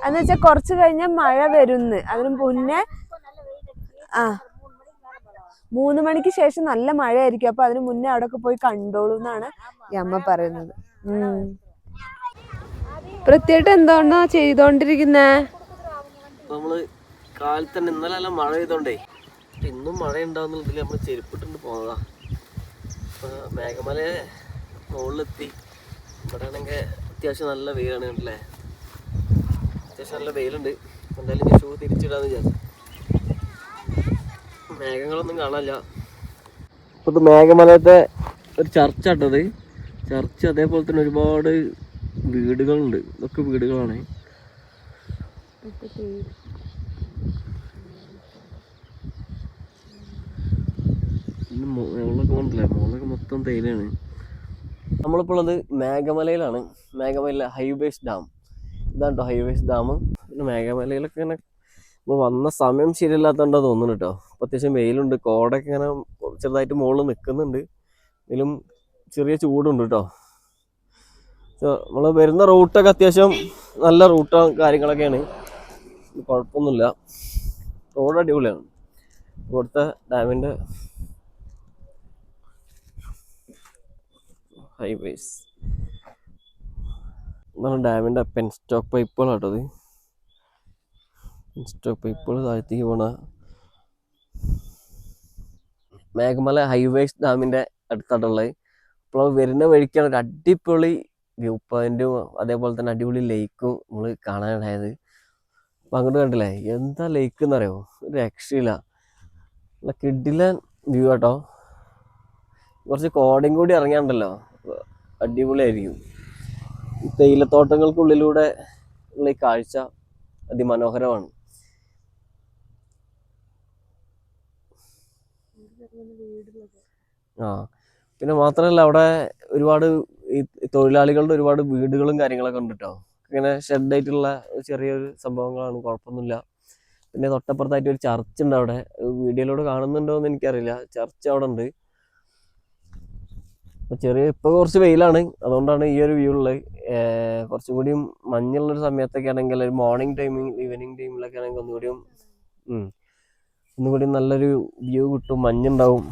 എന്ന് വെച്ചാൽ കുറച്ച് കഴിഞ്ഞാൽ മഴ വരുന്ന്. അതിന് മുന്നേ 3 മണിക്ക് ശേഷം നല്ല മഴയായിരിക്കും. അപ്പൊ അതിന് മുന്നേ അവിടെയൊക്കെ പോയി കണ്ടോളൂ എന്നാണ് ഈ അമ്മ പറയുന്നത്. പ്രത്യേകിച്ച് എന്തുകൊണ്ടാ ചെയ്തോണ്ടിരിക്കുന്നേ? നമ്മള് കാലത്ത് തന്നെ ഇന്നലെ എല്ലാം മഴ പെയ്തോണ്ടേ ഇന്നും മഴ ഉണ്ടാവുന്നതിൽ നമ്മൾ ചെരുപ്പിട്ടുണ്ട് പോന്നതാ. മേഘമല മുകളിലെത്തി. ഇവിടെ ആണെങ്കിൽ അത്യാവശ്യം നല്ല വെയിലാണ് കണ്ടല്ലേ. അത്യാവശ്യം നല്ല വെയിലുണ്ട്. എന്തായാലും ഞാൻ ഷൂ തിരിച്ചിടാന്ന് വിചാരിച്ചു. മേഘങ്ങളൊന്നും കാണാനില്ല. ഇപ്പോൾ ഇത് മേഘമലത്തെ ഒരു ചർച്ച ഇട്ടത്. ചർച്ച് അതേപോലെ തന്നെ ഒരുപാട് വീടുകളുണ്ട്. ഇതൊക്കെ വീടുകളാണ്. മുകളിലൊക്കെ കൊണ്ടല്ലേ, മുകളിലൊക്കെ മൊത്തം തേയിലാണ്. നമ്മളിപ്പോൾ ഉള്ളത് മേഘമലയിലാണ്. മേഘമല ഹൈവേസ് ഡാം ഇതാണ് കേട്ടോ, ഹൈവേസ് ഡാം. പിന്നെ മേഘമലയിലൊക്കെ ഇങ്ങനെ വന്ന സമയം ശരിയല്ലാത്തതുകൊണ്ടാണ് തോന്നുന്നു കേട്ടോ. അപ്പോൾ അത്യാവശ്യം വെയിലുണ്ട്, കോടൊക്കെ ഇങ്ങനെ ചെറുതായിട്ട് മുകളിൽ നിൽക്കുന്നുണ്ട്. ഇതിലും ചെറിയ ചൂടുണ്ട് കേട്ടോ. നമ്മൾ വരുന്ന റൂട്ടൊക്കെ അത്യാവശ്യം നല്ല റൂട്ടും കാര്യങ്ങളൊക്കെയാണ്, കുഴപ്പമൊന്നുമില്ല. റോഡ് അടിപൊളിയാണ്. ഇവിടുത്തെ ഡാമിൻ്റെ ഹൈവേസ് ഇതാണ് ഡാമിൻ്റെ പെൻ സ്റ്റോക്ക് പൈപ്പുകളാട്ടോ. അത് പെൻ സ്റ്റോക്ക് പൈപ്പുകൾ താഴത്തേക്ക് പോണ മേഘമല ഹൈവേസ് ഡാമിൻ്റെ അടുത്തായിട്ടുള്ളത്. അപ്പോൾ വരുന്ന വഴിക്കാണ് ഒരു അടിപൊളി വ്യൂ പോയിന്റും അതേപോലെ തന്നെ അടിപൊളി ലേക്കും നമ്മൾ കാണാനായത്. അപ്പം അങ്ങോട്ട് കണ്ടില്ലേ, എന്താ ലേക്ക് എന്നറിയോ, ഒരു രക്ഷയില്ല. നല്ല കിടിലൻ വ്യൂ കേട്ടോ. കുറച്ച് കോടയും കൂടി ഇറങ്ങിയാണ്ടല്ലോ അടിപൊളിയായിരിക്കും. തേയിലത്തോട്ടങ്ങൾക്കുള്ളിലൂടെ ഉള്ള ഈ കാഴ്ച അതിമനോഹരമാണ്. ആ പിന്നെ മാത്രമല്ല അവിടെ ഒരുപാട് ഈ തൊഴിലാളികളുടെ ഒരുപാട് വീടുകളും കാര്യങ്ങളൊക്കെ ഉണ്ട് കേട്ടോ. ഇങ്ങനെ ഷെഡായിട്ടുള്ള ചെറിയൊരു സംഭവങ്ങളാണ്, കുഴപ്പമൊന്നുമില്ല. പിന്നെ തൊട്ടപ്പുറത്തായിട്ട് ഒരു ചർച്ച് ഉണ്ട് അവിടെ. വീഡിയോയിലൂടെ കാണുന്നുണ്ടോ എന്ന് എനിക്കറിയില്ല. ചർച്ച് അവിടെ ഉണ്ട്. ഇപ്പോൾ കുറച്ച് വെയിലാണ്, അതുകൊണ്ടാണ് ഈ ഒരു വ്യൂ ഉള്ളത്. കുറച്ചും കൂടിയും മഞ്ഞുള്ളൊരു സമയത്തൊക്കെ ആണെങ്കിൽ, ഒരു മോർണിംഗ് ടൈമിങ് ഈവനിങ് ടൈമിലൊക്കെ ആണെങ്കിൽ ഒന്നുകൂടി നല്ലൊരു വ്യൂ കിട്ടും, മഞ്ഞുണ്ടാവും.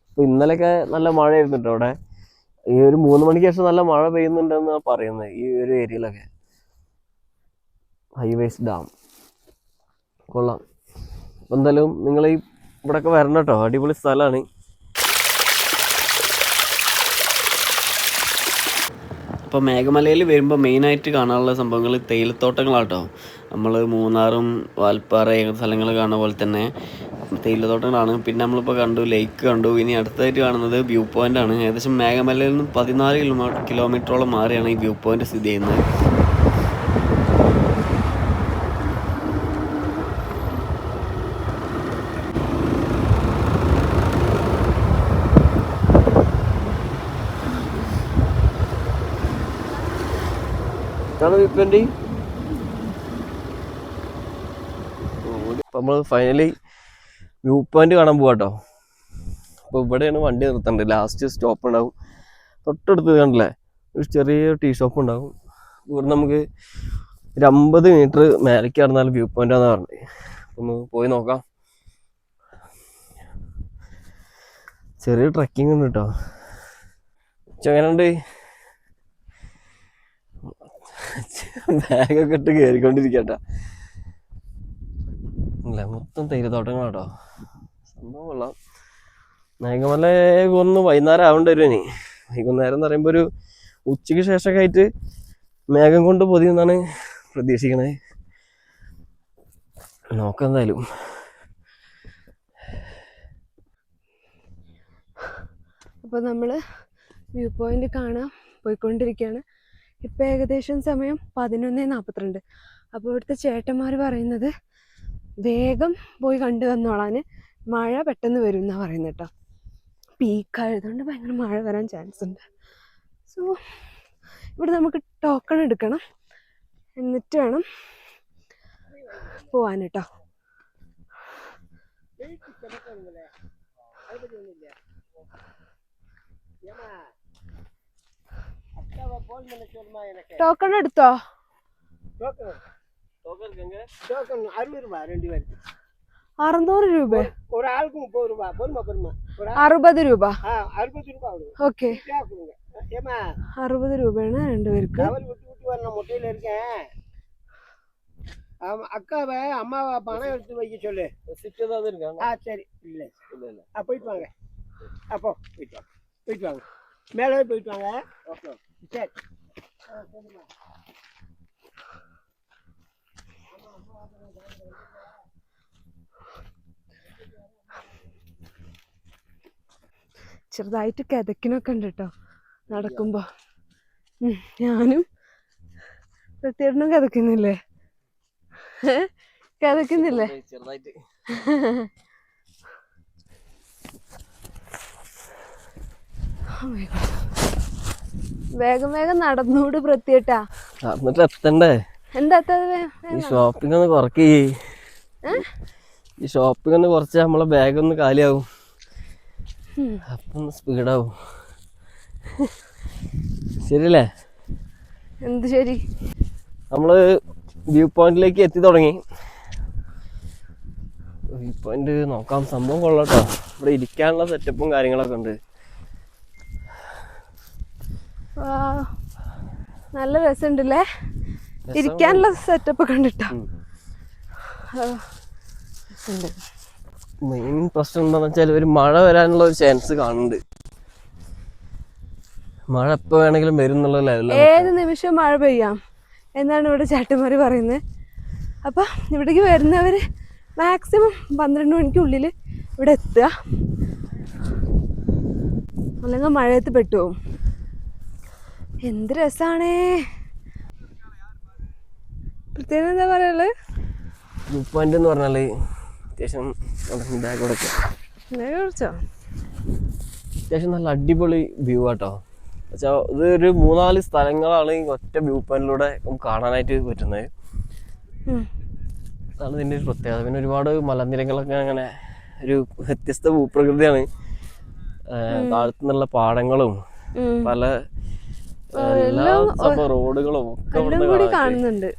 അപ്പോൾ ഇന്നലെയൊക്കെ നല്ല മഴയായിരുന്നു കേട്ടോ അവിടെ. ഈ ഒരു 3 മണിക്ക് ശേഷം നല്ല മഴ പെയ്യുന്നുണ്ടെന്നാണ് പറയുന്നത് ഈ ഒരു ഏരിയയിലൊക്കെ. ഹൈവേസ് ഡാം കൊള്ളാം. എന്തായാലും നിങ്ങൾ ഈ ഇവിടെയൊക്കെ വരണം കേട്ടോ, അടിപൊളി സ്ഥലമാണ്. അപ്പോൾ മേഘമലയിൽ വരുമ്പോൾ മെയിനായിട്ട് കാണാനുള്ള സംഭവങ്ങൾ തേയിലത്തോട്ടങ്ങളാട്ടോ. നമ്മൾ മൂന്നാറും വാൽപ്പാറ സ്ഥലങ്ങൾ കാണുന്ന പോലെ തന്നെ തേയിലത്തോട്ടങ്ങളാണ്. പിന്നെ നമ്മളിപ്പോൾ കണ്ടു ലേക്ക് കണ്ടു. ഇനി അടുത്തായിട്ട് കാണുന്നത് വ്യൂ പോയിൻ്റ് ആണ്. ഏകദേശം മേഘമലയിൽ നിന്ന് 14 കിലോമീറ്ററോളം മാറിയാണ് ഈ വ്യൂ പോയിൻ്റ് സ്ഥിതി ചെയ്യുന്നത്. നമ്മൾ ഫൈനലി വ്യൂ പോയിന്റ് കാണാൻ പോവാട്ടോ. അപ്പോൾ ഇവിടെയാണ് വണ്ടി നിർത്തേണ്ടത്. ലാസ്റ്റ് സ്റ്റോപ്പ് ഉണ്ടാവും. തൊട്ടടുത്ത് കണ്ടില്ലേ ഒരു ചെറിയ ടീ ഷോപ്പ് ഉണ്ടാവും. ഇവിടെ നമുക്ക് ഒരു 50 മീറ്റർ മേലേക്ക് കടന്നാൽ വ്യൂ പോയിന്റ് ആണെന്ന് പറഞ്ഞത്. ഒന്ന് പോയി നോക്കാം. ചെറിയ ട്രക്കിംഗ് ഉണ്ട് കേട്ടോ. എങ്ങനെയുണ്ട്? ബാഗൊക്കെ ഇട്ട് കയറിക്കൊണ്ടിരിക്കട്ടോ. ഇല്ല മൊത്തം തേയിലത്തോട്ടങ്ങളാട്ടോ. സംഭവം കൊള്ളാം. മേഘമല ഒന്ന് വൈകുന്നേരം ആവേണ്ടി വരും. ഇനി വൈകുന്നേരം എന്ന് പറയുമ്പോൾ ഒരു ഉച്ചയ്ക്ക് ശേഷമൊക്കെ ആയിട്ട് മേഘം കൊണ്ട് പൊതിയെന്നാണ് പ്രതീക്ഷിക്കണേ. നോക്കാം എന്തായാലും. അപ്പോൾ നമ്മൾ വ്യൂ പോയിന്റ് കാണാൻ പോയിക്കൊണ്ടിരിക്കുകയാണ്. ഇപ്പം ഏകദേശം സമയം 11:42. അപ്പോൾ ഇവിടുത്തെ ചേട്ടന്മാർ പറയുന്നത് വേഗം പോയി കണ്ടു വന്നോളാൻ, മഴ പെട്ടെന്ന് വരും എന്നാണ് പറയുന്നത് കേട്ടോ. പീക്കായതുകൊണ്ട് ഭയങ്കര മഴ വരാൻ ചാൻസ് ഉണ്ട്. സോ ഇവിടെ നമുക്ക് ടോക്കൺ എടുക്കണം, എന്നിട്ട് വേണം പോവാൻ കേട്ടോ. ടോക്കൺ എടുത്തോ? 600 രൂപ. 60 രൂപ. ഓക്കെ, 60 രൂപയാണ് രണ്ടുപേർക്ക്. அக்காவை அம்மாவை பணம் எடுத்து வைக்க சொல்லு. சரி. இல்லை போயிட்டு வாங்க. அப்போ போயிட்டு வாங்க. மேலே போயிட்டு வாங்க. ஓகே சரி. ചെറുതായിട്ട് കിതക്കിനൊക്കെ ഉണ്ട് കേട്ടോ നടക്കുമ്പോ. ഞാനും പ്രത്യേകം കിതക്കുന്നില്ലേ? കിതക്കുന്നില്ലേ? ചെറുതായിട്ട്. വേഗം വേഗം നടന്നൂട് പ്രത്യേട്ടാ. എന്നിട്ട് എത്തണ്ടേ? എന്താ ഈ ഷോപ്പിംഗ് ഒന്ന് കുറയ്ക്ക്. ഈ ഷോപ്പിംഗ് ഒന്ന് കുറച്ച് നമ്മളെ ബാഗ് ഒന്ന് കാലിയാവും. അപ്പം ഒന്ന് സ്പീഡാവും. ശരിയല്ലേ? എന്ത് ശരി? നമ്മള് വ്യൂ പോയിന്റിലേക്ക് എത്തി തുടങ്ങി. വ്യൂ പോയിന്റ് നോക്കാം, സംഭവം കൊള്ളാട്ടോ. ഇവിടെ ഇരിക്കാനുള്ള സെറ്റപ്പും കാര്യങ്ങളൊക്കെ ഉണ്ട്. നല്ല രസമുണ്ടല്ലേ ഇരിക്കാനുള്ള സെറ്റപ്പ് കണ്ടിട്ടോ. മെയിൻ പ്രശ്നം എന്താന്ന് വെച്ചാൽ ഒരു മഴ വരാനുള്ള ഒരു ചാൻസ് കാണുന്നുണ്ട്. മഴ എപ്പോ വേണമെങ്കിലും വരും എന്നുള്ള ലെവലിൽ ഏത് നിമിഷം മഴ പെയ്യാം എന്നാണ് ഇവിടെ ചേട്ടന്മാര് പറയുന്നത്. അപ്പൊ ഇവിടേക്ക് വരുന്നവര് മാക്സിമം 12 മണിക്കുള്ളിൽ ഇവിടെ എത്തുക, അല്ലെങ്കിൽ മഴയത്ത് പെട്ടുപോകും. എന്ത് രസാണേ. പ്രത്യേകം എന്താ പറയുള്ളത്, വ്യൂ പോയിന്റ് എന്ന് പറഞ്ഞാല് അത്യാവശ്യം അത്യാവശ്യം നല്ല അടിപൊളി വ്യൂ ആട്ടോ. പക്ഷേ ഇത് ഒരു 3-4 സ്ഥലങ്ങളാണ് ഈ ഒറ്റ വ്യൂ പോയിന്റിലൂടെ കാണാനായിട്ട് പറ്റുന്നത്. അതാണ് ഇതിൻ്റെ ഒരു പ്രത്യേകത. പിന്നെ ഒരുപാട് മലനിരകളൊക്കെ അങ്ങനെ ഒരു വ്യത്യസ്ത ഭൂപ്രകൃതിയാണ്. താഴത്തു നിന്നുള്ള പാടങ്ങളും പല എല്ലാ റോഡുകളും ഒക്കെ കാണുന്നുണ്ട്.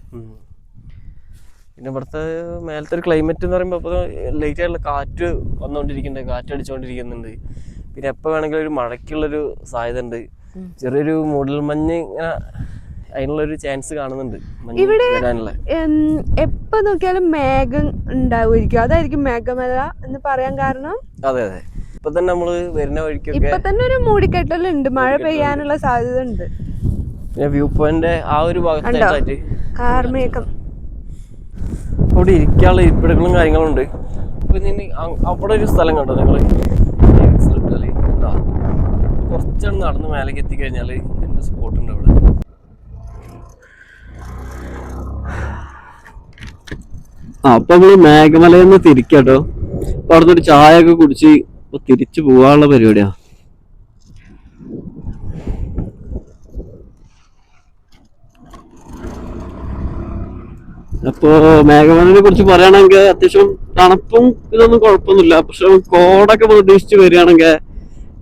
പിന്നെ ഇവിടുത്തെ മേലത്തെ ഒരു ക്ലൈമറ്റ് എന്ന് പറയുമ്പോൾ അപ്പോൾ ലൈറ്റ് ആയിട്ടുള്ള കാറ്റ് വന്നുകൊണ്ടിരിക്കുന്നുണ്ട്, കാറ്റ് അടിച്ചുകൊണ്ടിരിക്കുന്നുണ്ട്. പിന്നെ എപ്പോൾ വേണമെങ്കിലും ഒരു മഴയ്ക്കുള്ളൊരു സാധ്യത ഉണ്ട്. ചെറിയൊരു മൂടൽമഞ്ഞ് ഇങ്ങനെ അതിനുള്ളൊരു ചാൻസ് കാണുന്നുണ്ട് ഇവിടെ. എപ്പോ നോക്കിയാലും മേഘം ഉണ്ടാവുമായിരിക്കും, അതായിരിക്കും മേഘമല എന്ന് പറയാൻ കാരണം. അതെ അതെ, ഇപ്പൊ തന്നെ നമ്മള് വരുന്ന വഴിക്ക് ഇപ്പൊ തന്നെ ഒരു മൂടിക്കെട്ടലുണ്ട്, മഴ പെയ്യാനുള്ള സാധ്യത ഉണ്ട്. പിന്നെ വ്യൂ പോയിന്റ് ആ ഒരു ഭാഗത്തായിട്ട് കാർമേഘം, അവിടെ ഇരിക്കാനുള്ള ഇരിപ്പിടങ്ങളും കാര്യങ്ങളും ഉണ്ട്. അപ്പൊ ഇനി അവിടെ ഒരു സ്ഥലം കണ്ടോ നിങ്ങള്, കുറച്ചാണ് നടന്ന് മേലേക്ക് എത്തിക്കഴിഞ്ഞാല് എന്റെ സ്പോട്ട് ഉണ്ട് അവിടെ. അപ്പൊ നമ്മള് മേഘമലയിൽ നിന്ന് തിരിക്കാട്ടോ. അപ്പൊ അവിടെ ഒരു ചായ ഒക്കെ കുടിച്ച് തിരിച്ചു പോവാനുള്ള പരിപാടിയാ. അപ്പോ മേഘമലയെ കുറിച്ച് പറയുകയാണെങ്കിൽ അത്യാവശ്യം തണുപ്പും ഇതൊന്നും കുഴപ്പമൊന്നുമില്ല. പക്ഷെ കോടൊക്കെ പ്രതീക്ഷിച്ച് വരികയാണെങ്കിൽ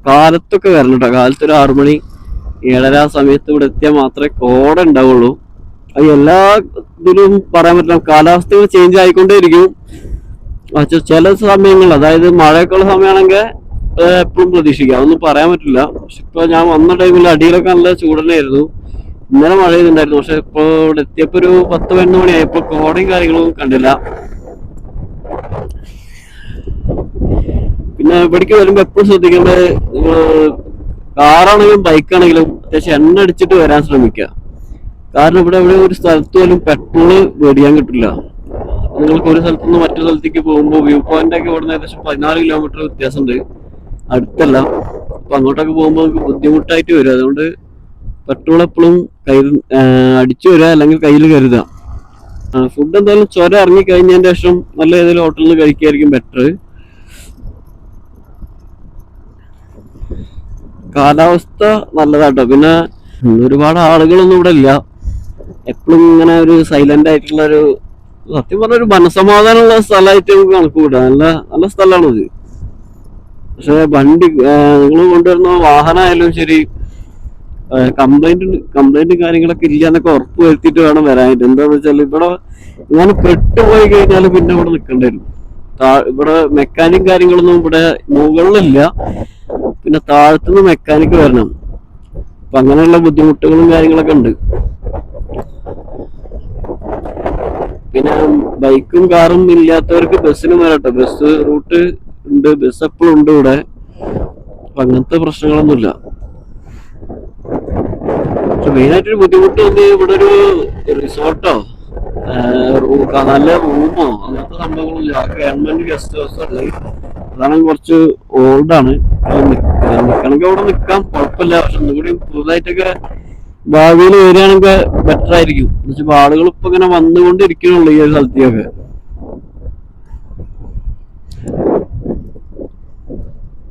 കാലത്തൊക്കെ വരണം കേട്ടോ. കാലത്ത് ഒരു 6 മണി 7:30 സമയത്ത് ഇവിടെ എത്തിയാൽ മാത്രമേ കോട ഉണ്ടാവുള്ളൂ. അത് എല്ലാ ഇതിലും പറയാൻ പറ്റില്ല, കാലാവസ്ഥകൾ ചേഞ്ച് ആയിക്കൊണ്ടേയിരിക്കും. ചില സമയങ്ങളിൽ, അതായത് മഴയൊക്കെയുള്ള സമയമാണെങ്കിൽ എപ്പോഴും പ്രതീക്ഷിക്കാം, ഒന്നും പറയാൻ പറ്റില്ല. പക്ഷെ ഇപ്പൊ ഞാൻ വന്ന ടൈമിൽ അടിയിലൊക്കെ നല്ല ചൂടനായിരുന്നു. ഇന്നലെ മഴ ചെയ്തിട്ടുണ്ടായിരുന്നു. പക്ഷെ ഇപ്പൊ ഇവിടെ എത്തിയപ്പോ ഒരു 10-11 മണിയായപ്പോ കോടയും കാര്യങ്ങളും കണ്ടില്ല. പിന്നെ ഇവിടേക്ക് വരുമ്പോ എപ്പോഴും ശ്രദ്ധിക്കേണ്ടത്, കാറാണെങ്കിലും ബൈക്കാണെങ്കിലും അത്യാവശ്യം എണ്ണ അടിച്ചിട്ട് വരാൻ ശ്രമിക്കുക. കാരണം ഇവിടെ ഒരു സ്ഥലത്ത് പോലും പെട്രോള് മേടിക്കാൻ കിട്ടില്ല. നിങ്ങൾക്ക് ഒരു സ്ഥലത്ത് നിന്ന് മറ്റൊരു സ്ഥലത്തേക്ക് പോകുമ്പോൾ വ്യൂ പോയിന്റ് ഒക്കെ ഇവിടുന്ന് ഏകദേശം 14 കിലോമീറ്റർ വ്യത്യാസമുണ്ട്, അടുത്തല്ല. അപ്പൊ അങ്ങോട്ടൊക്കെ പോകുമ്പോൾ നമുക്ക് ബുദ്ധിമുട്ടായിട്ട് വരും. അതുകൊണ്ട് പെട്രോൾ എപ്പോഴും അടിച്ചു വരിക, അല്ലെങ്കിൽ കയ്യിൽ കരുതുക. ഫുഡ് എന്തായാലും ചുരം ഇറങ്ങി കഴിഞ്ഞതിന് ശേഷം നല്ല ഏതെങ്കിലും ഹോട്ടലിൽ നിന്ന് കഴിക്കുകയായിരിക്കും ബെറ്റർ. കാലാവസ്ഥ നല്ലതാട്ടോ. പിന്നെ ഒരുപാട് ആളുകളൊന്നും ഇവിടെ ഇല്ല. എപ്പോഴും ഇങ്ങനെ ഒരു സൈലന്റ് ആയിട്ടുള്ള ഒരു, സത്യം പറഞ്ഞ ഒരു മനസമാധാനമുള്ള സ്ഥലമായിട്ട് നമുക്ക് കണക്ക് കൂടാം. നല്ല നല്ല സ്ഥലമാണത്. പക്ഷെ വണ്ടി നിങ്ങൾ കൊണ്ടുവരുന്ന വാഹനമായാലും ശരി, കംപ്ലൈന്റ് കാര്യങ്ങളൊക്കെ ഇല്ല എന്നൊക്കെ ഉറപ്പ് വരുത്തിയിട്ട് വേണം വരാനായിട്ട്. എന്താന്ന് വെച്ചാൽ ഇവിടെ ഞാൻ പെട്ടുപോയി കഴിഞ്ഞാൽ പിന്നെ ഇവിടെ നിൽക്കേണ്ടി വരും. ഇവിടെ മെക്കാനിക് കാര്യങ്ങളൊന്നും ഇവിടെ മുകളിലില്ല. പിന്നെ താഴത്തുനിന്ന് മെക്കാനിക്ക് വരണം. അപ്പൊ അങ്ങനെയുള്ള ബുദ്ധിമുട്ടുകളും കാര്യങ്ങളൊക്കെ ഉണ്ട്. പിന്നെ ബൈക്കും കാറും ഇല്ലാത്തവർക്ക് ബസ്സിനും വരട്ടെ, ബസ് റൂട്ട് ഉണ്ട്, ബസ് എപ്പോഴും ഉണ്ട് ഇവിടെ. അപ്പൊ അങ്ങനത്തെ പ്രശ്നങ്ങളൊന്നുമില്ല. പക്ഷെ മെയിനായിട്ടൊരു ബുദ്ധിമുട്ട് വന്ന് ഇവിടെ ഒരു റിസോർട്ടോ നല്ല റൂമോ അങ്ങനത്തെ സംഭവങ്ങളില്ല. ഗവൺമെന്റ് ഗസ്റ്റ് ഹൗസ് ഉണ്ട്. അതാണെങ്കിൽ കുറച്ച് ഓൾഡാണ്. നിൽക്കണമെങ്കിൽ അവിടെ നിൽക്കാം, കുഴപ്പമില്ല. പക്ഷെ ഒന്നുകൂടി പുതുതായിട്ടൊക്കെ ഭാവിയിൽ വരികയാണെങ്കിൽ ബെറ്റർ ആയിരിക്കും. എന്നുവെച്ചാൽ ആളുകൾ ഇപ്പൊ ഇങ്ങനെ വന്നുകൊണ്ടിരിക്കണുള്ളൂ ഈ ഒരു സ്ഥലത്തേക്കൊക്കെ.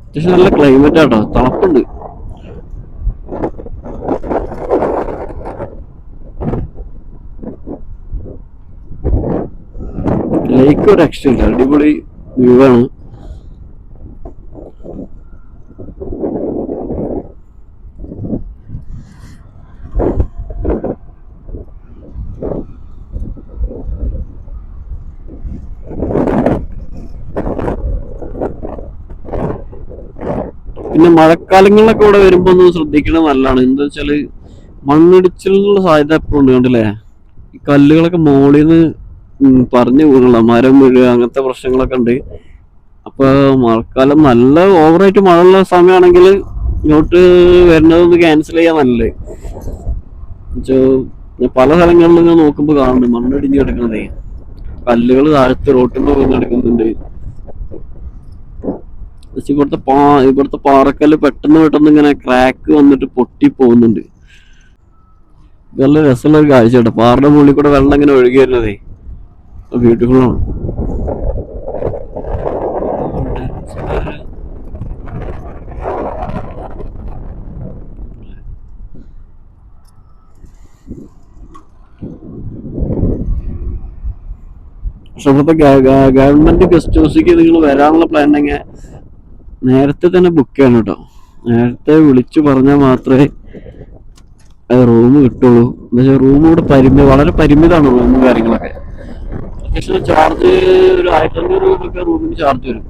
അത്യാവശ്യം നല്ല ക്ലൈമറ്റ് ആട്ടോ, തണുപ്പുണ്ട്. ലേക്ക് ഒരു രക്ഷയില്ല, അടിപൊളി വ്യൂ ആണ്. പിന്നെ മഴക്കാലങ്ങളിലൊക്കെ ഇവിടെ വരുമ്പോ ഒന്ന് ശ്രദ്ധിക്കണം നല്ലതാണ്. എന്താ വെച്ചാല് മണ്ണിടിച്ചിലുള്ള സാധ്യത എപ്പോഴും ഉണ്ട്. കണ്ടില്ലേ, ഈ കല്ലുകളൊക്കെ മോളിൽ നിന്ന് പറഞ്ഞു വീഴുള്ള, മരം വീഴുക, അങ്ങനത്തെ പ്രശ്നങ്ങളൊക്കെ ഉണ്ട്. അപ്പൊ മഴക്കാലം നല്ല ഓവറായിട്ട് മഴയുള്ള സമയമാണെങ്കിൽ ഇങ്ങോട്ട് വരുന്നതൊന്ന് ക്യാൻസൽ ചെയ്യാൻ നല്ലത്. പല സ്ഥലങ്ങളിലും ഞാൻ നോക്കുമ്പോ കാണുന്നുണ്ട് മണ്ണിടിഞ്ഞ് കിടക്കുന്നതേ, കല്ലുകൾ താഴത്ത് റോട്ടിൽ വീണെടുക്കുന്നുണ്ട്. ഇവിടുത്തെ പാറക്കല്ല് പെട്ടെന്ന് ഇങ്ങനെ ക്രാക്ക് വന്നിട്ട് പൊട്ടി പോകുന്നുണ്ട്. നല്ല രസമുള്ള ഒരു കാഴ്ച കേട്ടോ, പാറയുടെ മുകളിൽ കൂടെ വെള്ളം ഇങ്ങനെ ഒഴുകി വരുന്നതേ, ബ്യൂട്ടിഫുൾ ആണ്. പക്ഷെ ഇവിടുത്തെ ഗവൺമെന്റ് ഗസ്റ്റ് ഹൗസിലേക്ക് നിങ്ങൾ വരാനുള്ള പ്ലാൻ ഉണ്ടെങ്കിൽ നേരത്തെ തന്നെ ബുക്ക് ചെയ്യണം കേട്ടോ. നേരത്തെ വിളിച്ചു പറഞ്ഞാൽ മാത്രമേ റൂം കിട്ടുള്ളൂ. എന്താ വെച്ചാൽ റൂം ഇവിടെ വളരെ പരിമിതമാണ്, റൂമും കാര്യങ്ങളൊക്കെ. അത്യാവശ്യം ചാർജ് ഒരു 1500 രൂപയൊക്കെ റൂമിന് ചാർജ് വരും.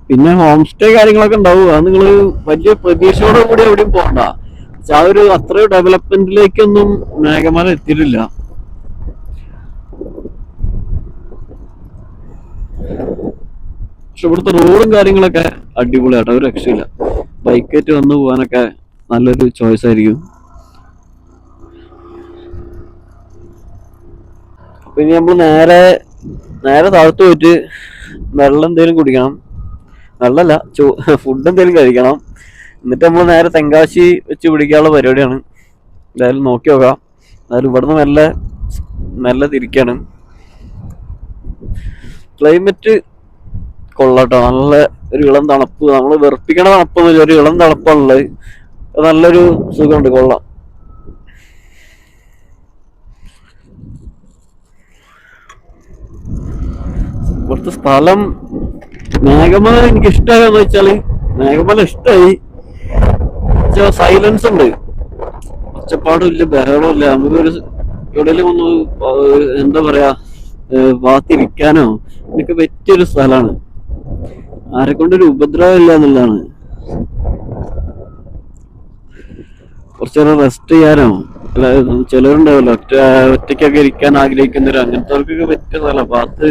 പിന്നെ ഹോം സ്റ്റേ കാര്യങ്ങളൊക്കെ ഉണ്ടാവും. അത് നിങ്ങൾ വലിയ പ്രതീക്ഷയോടെ കൂടി എവിടെയും പോകണ്ട. ആ ഒരു അത്രയും ഡെവലപ്മെന്റിലേക്കൊന്നും മേഘമല എത്തിയിട്ടില്ല. പക്ഷെ ഇവിടുത്തെ റോഡും കാര്യങ്ങളൊക്കെ അടിപൊളിയാട്ടോ, ഒരു രക്ഷയില്ല. ബൈക്കായിട്ട് വന്നു പോകാനൊക്കെ നല്ലൊരു ചോയ്സ് ആയിരിക്കും. പിന്നെ നമ്മൾ നേരെ താഴത്ത് പോയിട്ട് വെള്ളം എന്തെങ്കിലും കുടിക്കണം, വെള്ളമല്ല ഫുഡ് എന്തെങ്കിലും കഴിക്കണം. എന്നിട്ട് നമ്മൾ നേരെ തെങ്കാശി വെച്ച് പിടിക്കാനുള്ള പരിപാടിയാണ്. എന്തായാലും നോക്കി നോക്കാം. എന്തായാലും ഇവിടുന്ന് മെല്ലെ തിരിക്കാണ്. ക്ലൈമറ്റ് കൊള്ളാട്ടോ, നല്ല ഒരു ഇളം തണുപ്പ്. നമ്മൾ വെറുപ്പിക്കണ തണുപ്പൊന്നുമില്ല, ഒരു ഇളം തണുപ്പാണുള്ളത്. നല്ലൊരു സുഖമുണ്ട്, കൊള്ളാം. ഇവിടുത്തെ സ്ഥലം മേഘമല എനിക്ക് ഇഷ്ടമായെന്ന് വെച്ചാല്, മേഘമല ഇഷ്ടമായി. സൈലൻസ് ഉണ്ട്, ഒച്ചപ്പാടും ഇല്ല, ബഹളവും ഇല്ല. നമുക്കൊരു എവിടെയെങ്കിലും ഒന്ന് എന്താ പറയാ ഭാഗത്തിരിക്കാനോ എനിക്ക് പറ്റിയൊരു സ്ഥലമാണ്. ആരെ കൊണ്ടൊരു ഉപദ്രവം ഇല്ല എന്നുള്ളതാണ്. കുറച്ചു നേരം റെസ്റ്റ് ചെയ്യാനോ, അല്ല ചിലരുണ്ടാവല്ലോ ഒറ്റയ്ക്കൊക്കെ ഇരിക്കാൻ ആഗ്രഹിക്കുന്നവർ, അങ്ങനത്തെവർക്കൊക്കെ പറ്റിയ സ്ഥലം. ഭാഗത്ത്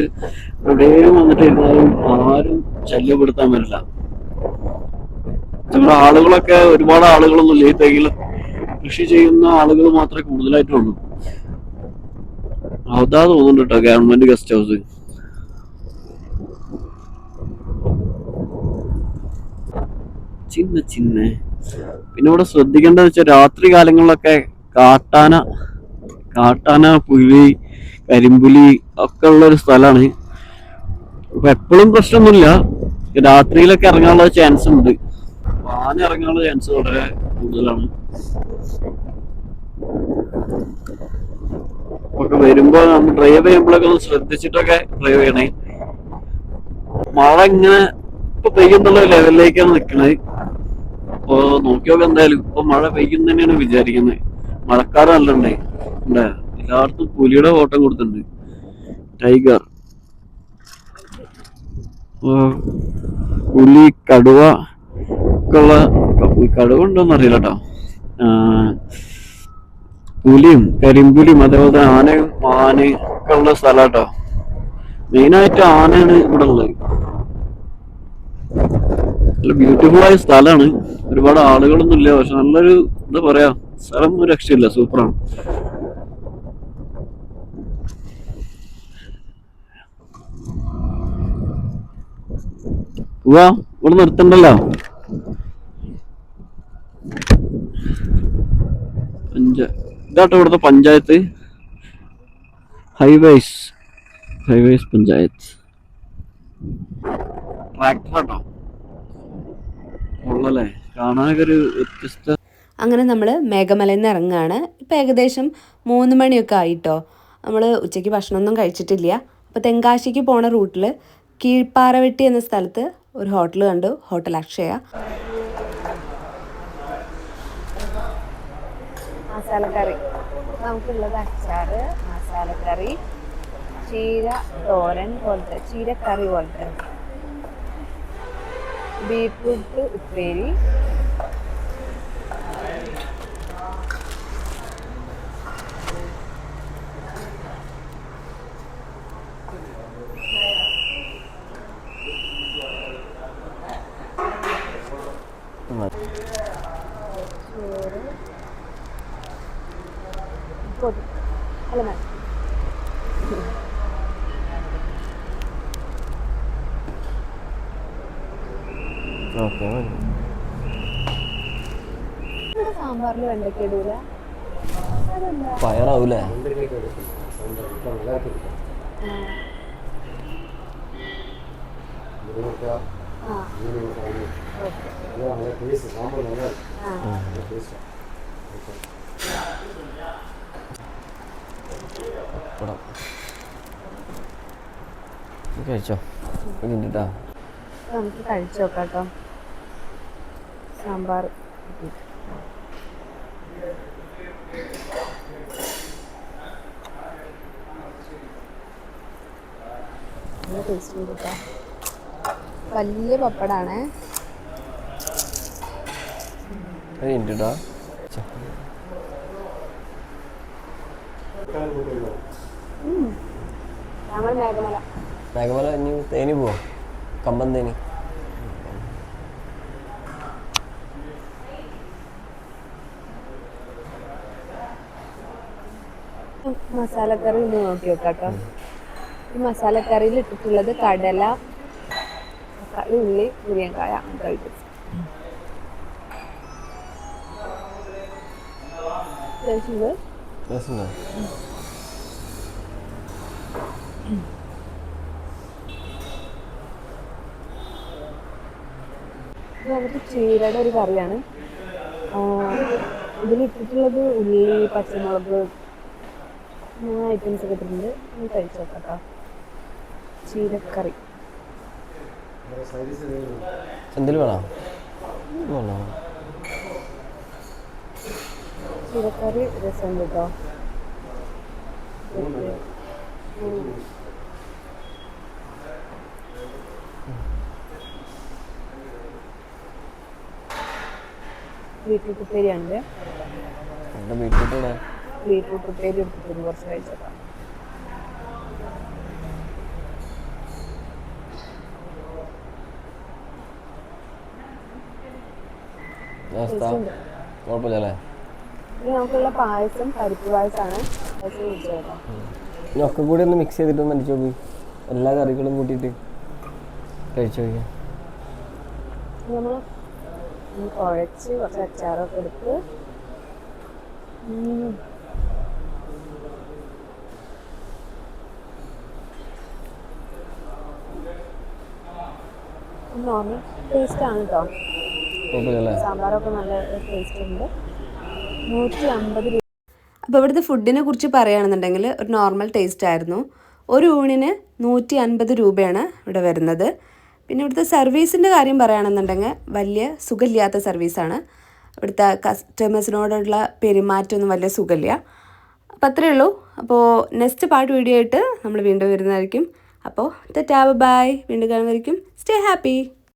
എവിടെയും വന്നിട്ട് ഇരുന്നാലും ആരും ശല്യപ്പെടുത്താൻ വരില്ല. നമ്മുടെ ആളുകളൊക്കെ ഒരുപാട് ആളുകളൊന്നും ഇല്ല. ഈ തേയില കൃഷി ചെയ്യുന്ന ആളുകൾ മാത്രമേ കൂടുതലായിട്ടുള്ളൂ. അതാ തോന്നുന്നുണ്ട് കേട്ടോ ഗവൺമെന്റ് ഗസ്റ്റ് ഹൗസ്. ചിന്ന പിന്നെ ഇവിടെ ശ്രദ്ധിക്കേണ്ടത് വെച്ചാൽ രാത്രി കാലങ്ങളിലൊക്കെ കാട്ടാന, പുലി, കരിമ്പുലി ഒക്കെ ഉള്ള ഒരു സ്ഥലമാണ്. അപ്പൊ എപ്പോഴും പ്രശ്നമൊന്നുമില്ല, രാത്രിയിലൊക്കെ ഇറങ്ങാനുള്ള ചാൻസ് ഉണ്ട്. ആന ഇറങ്ങാനുള്ള ചാൻസ് വളരെ കൂടുതലാണ്. ഒക്കെ വരുമ്പോ നമ്മൾ ഡ്രൈവ് ചെയ്യുമ്പോഴൊക്കെ ഒന്ന് ശ്രദ്ധിച്ചിട്ടൊക്കെ ഡ്രൈവ് ചെയ്യണേ. മഴ ഇങ്ങനെ ഇപ്പൊ പെയ്യുന്നുള്ള ലെവലിലേക്കാണ് നിൽക്കണത്. അപ്പൊ നോക്കിയൊക്കെ എന്തായാലും ഇപ്പൊ മഴ പെയ്യുന്ന തന്നെയാണ് വിചാരിക്കുന്നത്. മഴക്കാറ് നല്ല ഉണ്ടാ, എല്ലായിടത്തും പുലിയുടെ ഓട്ടം കൊടുത്തിട്ടുണ്ട്, ടൈഗർ, പുലി, കടുവ ഒക്കെ ഉള്ള. കടുവ ഉണ്ടോന്ന് അറിയില്ല കേട്ടോ. പുലിയും കരിമ്പുലിയും അതേപോലെ ആനയും ഒക്കെ ഉള്ള സ്ഥലം കേട്ടോ. മെയിനായിട്ട് ആനയാണ് ഇവിടെ ഉള്ളത്. നല്ല ബ്യൂട്ടിഫുൾ ആയ സ്ഥലമാണ്. ഒരുപാട് ആളുകളൊന്നും ഇല്ല, പക്ഷെ നല്ലൊരു എന്താ പറയാ, സ്ഥലം ഒരു രക്ഷയില്ല, സൂപ്പറാണ്. ഇവിടെ നിർത്തണ്ടല്ലോ. ഇതാട്ടോ ഇവിടുത്തെ പഞ്ചായത്ത്, ഹൈവേസ് പഞ്ചായത്ത്. ട്രാക്ടറാട്ടോ ഉള്ളല്ലേ, കാണാനൊക്കെ ഒരു വ്യത്യസ്ത. അങ്ങനെ നമ്മൾ മേഘമലയിൽ നിന്ന് ഇറങ്ങുകയാണ്. ഇപ്പം ഏകദേശം 3 മണിയൊക്കെ ആയിട്ടോ. നമ്മൾ ഉച്ചയ്ക്ക് ഭക്ഷണമൊന്നും കഴിച്ചിട്ടില്ല. അപ്പോൾ തെങ്കാശിക്ക് പോണ റൂട്ടിൽ കീഴ്പ്പാറവെട്ടി എന്ന സ്ഥലത്ത് ഒരു ഹോട്ടൽ കണ്ടു, ഹോട്ടൽ അക്ഷയ. മസാലക്കറി നമുക്കുള്ളത്, അച്ചാറ്, മസാലക്കറി, ചീര തോരൻ പോലത്തെ, ചീരക്കറി പോലത്തെ. ബീറ്റ്റൂട്ട് ഉപ്പേരി, ചോറ്, പൊടി അല്ല മതി. ഓക്കെ. ഇവിടെ സാമ്പാറിൽ വെണ്ടയ്ക്ക ഇടൂല, അതെന്താ? പയറാവൂലേ? കഴിച്ചോ? കേട്ടോ, നമുക്ക് കഴിച്ചു നോക്കാം കേട്ടോ. സാമ്പാർ നല്ല ടേസ്റ്റ് ഉണ്ട് കേട്ടോ. വലിയ പപ്പടാണേ. കേട്ടോ. ഞങ്ങൾ മേഘമല. മേഘമല ഇനി തേനി പോവോ? കമ്പം തേനി. മസാലക്കറി ഒന്ന് നോക്കി വെക്കാം കേട്ടോ. ഈ മസാലക്കറിയിൽ ഇട്ടിട്ടുള്ളത് കടല, ഉള്ളി, മുരിങ്ങക്കായ, അങ്ങനത്തെ ഐറ്റംസ്. ഇത് നമുക്ക് ചീരയുടെ ഒരു കറിയാണ്. ഇതിലിട്ടിട്ടുള്ളത് ഉള്ളി, പച്ചമുളക്, അങ്ങനെ ഐറ്റംസ് ഒക്കെ ഇട്ടിട്ടുണ്ട്. ഒന്ന് കഴിച്ചു നോക്കാം കേട്ടോ. ചീരക്കറി എന്തെങ്കിലും വേണോ? ചീരക്കറി രസമുണ്ട് കേട്ടോ. ബീറ്റ്റൂട്ട് ഉപ്പേരി ഉണ്ട്. ബീറ്റ്റൂട്ട് ഉപ്പേരി എടുത്തിട്ട് കുറച്ച് കഴിച്ചേക്കാം. നമുക്കുള്ള പായസം പരിപ്പ് പായസമാണ്. പായസം കുടിച്ചേക്കാം. ഒക്കെ കൂടി ഒന്ന് മിക്സ് ചെയ്തിട്ട് ഒന്ന് അടിച്ചു നോക്കി. എല്ലാ കറികളും കൂട്ടിയിട്ട് കഴിച്ചു നോക്കിയാൽ നമ്മൾ കുഴച്ച് കുറച്ച് അച്ചാറൊക്കെ എടുത്ത് നോർമൽ ടേസ്റ്റ് ആണ് കേട്ടോ. സാമ്പാറൊക്കെ നല്ല ടേസ്റ്റ് ഉണ്ട്. 150 രൂപ. അപ്പോൾ ഇവിടുത്തെ ഫുഡിനെ കുറിച്ച് പറയുകയാണെന്നുണ്ടെങ്കിൽ ഒരു നോർമൽ ടേസ്റ്റ് ആയിരുന്നു. ഒരു ഊണിന് 150 രൂപയാണ് ഇവിടെ വരുന്നത്. പിന്നെ ഇവിടുത്തെ സർവീസിൻ്റെ കാര്യം പറയുകയാണെന്നുണ്ടെങ്കിൽ വലിയ സുഖമില്ലാത്ത സർവീസാണ്. ഇവിടുത്തെ കസ്റ്റമേഴ്സിനോടുള്ള പെരുമാറ്റമൊന്നും വലിയ സുഖമില്ല. അപ്പോൾ അത്രയേ ഉള്ളൂ. അപ്പോൾ നെക്സ്റ്റ് പാർട്ട് വീഡിയോ ആയിട്ട് നമ്മൾ വീണ്ടും വരുന്നതായിരിക്കും. അപ്പോൾ ടാറ്റാ ബൈ. വീണ്ടും കാണുന്നതായിരിക്കും. Stay happy.